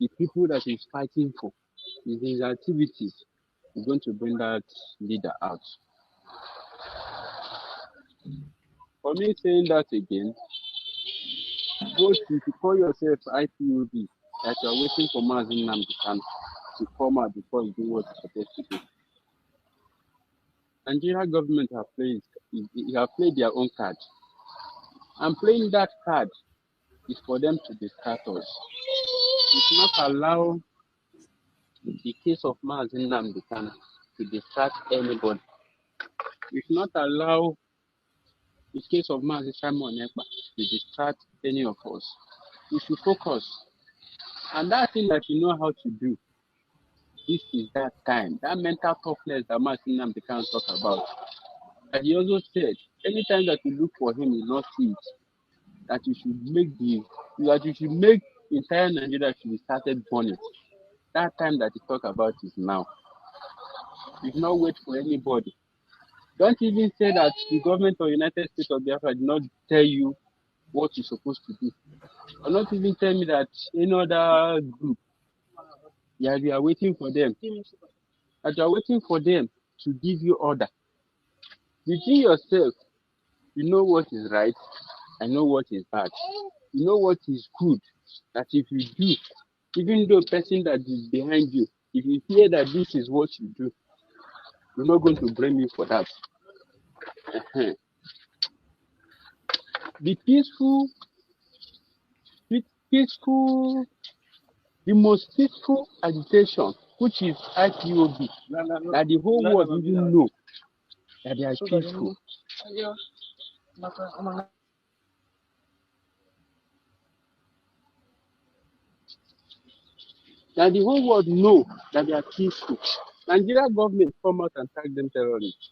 the people that is fighting for. It's his activities is going to bring that leader out. For me, saying that again, both if you call yourself IPOB, that you are waiting for Mazi Nnamdi Kanu to come out before you do what you're supposed to do. Nigerian government have played their own card. And playing that card is for them to distract us. We should not allow the case of Mazi Nnamdi Kanu to distract anybody. We should not allow the case of Mazi Simon Ekpa to distract any of us. We should focus. And that thing that you know how to do, this is that time. That mental toughness that Mazi Nnamdi Kanu talk about. And he also said, anytime that you look for him, you not see it. That you should make entire Nigeria should be started burning. That time that he talk about is now. You should not wait for anybody. Don't even say that the government of United States of Biafra did not tell you what you're supposed to do. Or not even tell me that any other group, you are waiting for them. That you are waiting for them to give you order. Within yourself, you know what is right, and know what is bad. You know what is good, that if you do, even though the person that is behind you, if you hear that this is what you do, you're not going to blame me for that. The most peaceful agitation, which is IPOB, that the whole world even know that they are peaceful. That the whole world know that they are peaceful. Nigeria government come out and tag them terrorists.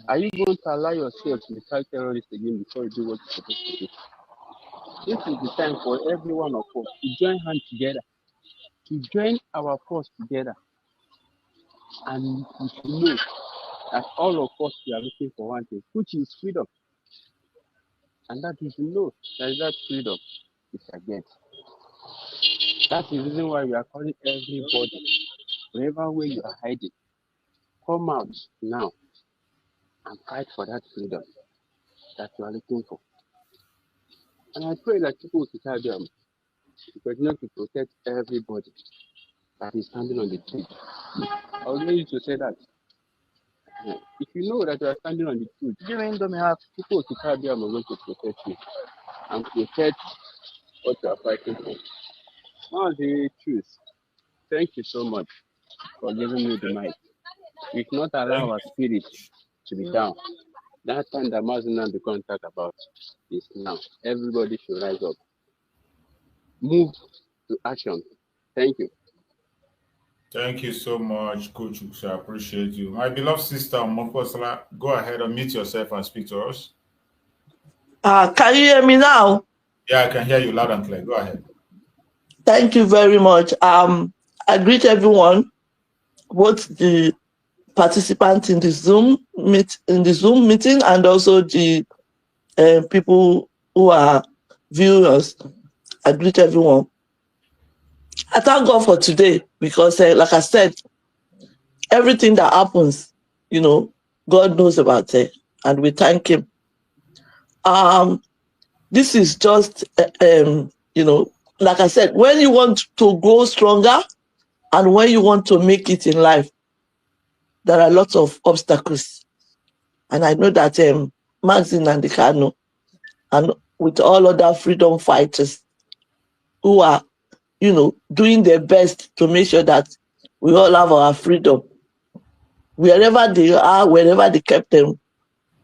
Are you going to allow yourself to be tagged terrorists again before you do what you're supposed to do? This is the time for every one of us to join hands together, to join our force together, and we should know that all of us we are looking for one thing, which is freedom. And that we should know that freedom is a get. That's the reason why we are calling everybody, wherever where you are hiding, come out now and fight for that freedom that you are looking for. And I pray that people will tell them to continue to protect everybody that is standing on the truth. I was going to say that if you know that you are standing on the truth, people to tell them are going to protect you and protect what you are fighting for. Now the truth. Thank you so much for giving me the mic. We cannot allow our spirit to be down. That time that Mazi Nnamdi Kanu talk about is now. Everybody should rise up. Move to action. Thank you. Thank you so much, Coach. I appreciate you. My beloved sister, Mokosala, go ahead and mute yourself and speak to us. Can you hear me now? Yeah, I can hear you loud and clear. Go ahead. Thank you very much. I greet everyone, both the participants in the Zoom meeting and also the people who are viewers. I greet everyone. I thank God for today because, like I said, everything that happens, God knows about it, and we thank Him. This is just, like I said, when you want to grow stronger and when you want to make it in life, there are lots of obstacles. And I know that Mazi Nnamdi Kanu and with all other freedom fighters who are, doing their best to make sure that we all have our freedom. Wherever they are, wherever they kept them,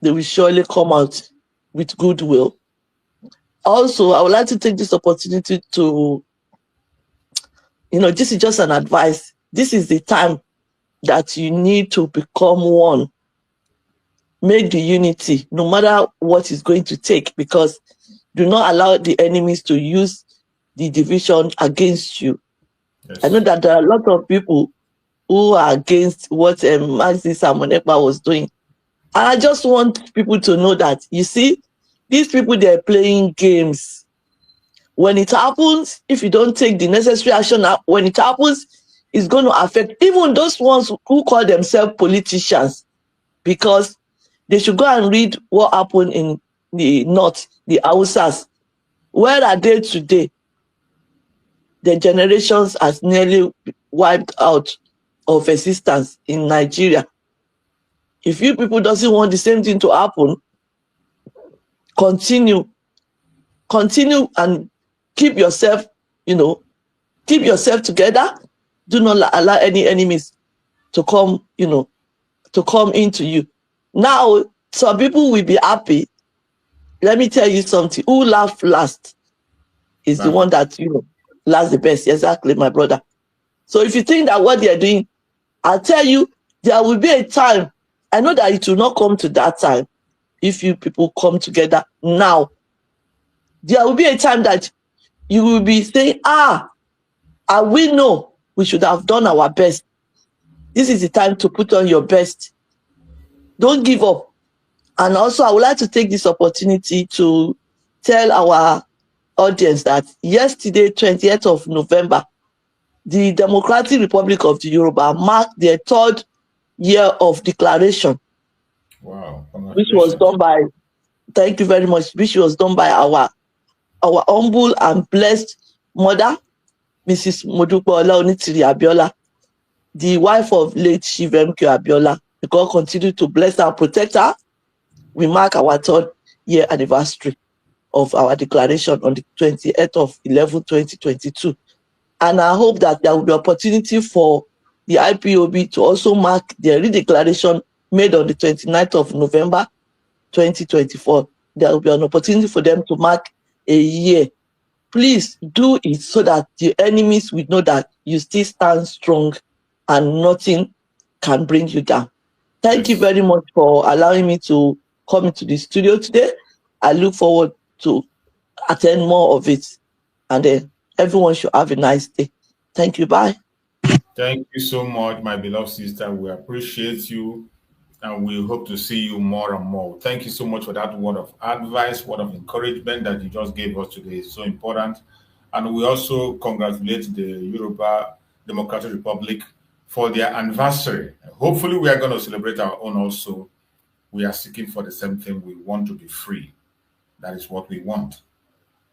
they will surely come out with goodwill. Also, I would like to take this opportunity to, this is just an advice This is the time that you need to become one. Make the unity, no matter what is going to take, because do not allow the enemies to use the division against you. Yes. I know that there are a lot of people who are against what Mazi Nnamdi Kanu was doing. And I just want people to know that, you see, these people, they're playing games. When it happens, if you don't take the necessary action, when it happens, it's going to affect even those ones who call themselves politicians, because they should go and read what happened in the north, the Hausas. Where are they today? The generations has nearly wiped out of existence in Nigeria. If you people doesn't want the same thing to happen, continue and keep yourself, keep yourself together. Do not allow any enemies to come, to come into you. Now, some people will be happy. Let me tell you something. Who laughs last is the one that, laughs the best. Exactly, my brother. So if you think that what they are doing, I'll tell you, there will be a time. I know that it will not come to that time if you people come together now. There will be a time that you will be saying, and we know we should have done our best. This is the time to put on your best. Don't give up. And also, I would like to take this opportunity to tell our audience that yesterday, 20th of November, the Democratic Republic of the Yoruba marked their 3rd year of declaration. Wow. Which was done by, thank you very much, which was done by our humble and blessed mother, Mrs. Modupe Olaonitiri Abiola, the wife of late Chief MQ Abiola. May God continue to bless her and protect her. We mark our 3rd year anniversary of our declaration on the 28th of 11/2022. And I hope that there will be opportunity for the IPOB to also mark their redeclaration made on the 29th of November 2024. There will be an opportunity for them to mark a year. Please do it so that the enemies will know that you still stand strong and nothing can bring you down. Thank you very much for allowing me to come into the studio today. I look forward to attend more of it. And everyone should have a nice day. Thank you. Bye. Thank you so much, my beloved sister. We appreciate you, and we hope to see you more and more. Thank you so much for that word of advice, word of encouragement that you just gave us today. It's so important. And we also congratulate the Yoruba Democratic Republic for their anniversary. Hopefully, we are going to celebrate our own also. We are seeking for the same thing. We want to be free. That is what we want.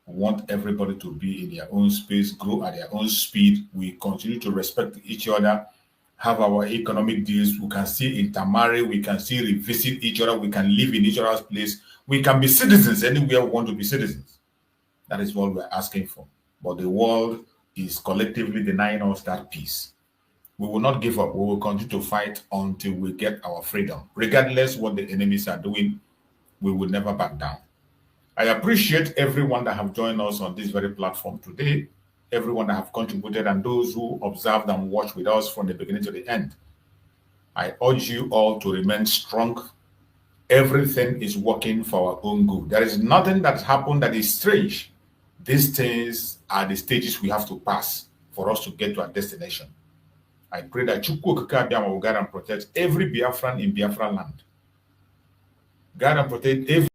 We want everybody to be in their own space, grow at their own speed. We continue to respect each other, have our economic deals. We can still intermarry. We can still revisit each other. We can live in each other's place. We can be citizens anywhere we want to be citizens. That is what we're asking for. But the world is collectively denying us that peace. We will not give up. We will continue to fight until we get our freedom. Regardless what the enemies are doing, we will never back down. I appreciate everyone that have joined us on this very platform today, everyone that have contributed, and those who observed and watched with us from the beginning to the end. I urge you all to remain strong. Everything is working for our own good. There is nothing that's happened that is strange. These things are the stages we have to pass for us to get to our destination. I pray that Chukwu Okike Abiama will guide and protect every Biafran in Biafra land. Guide and protect every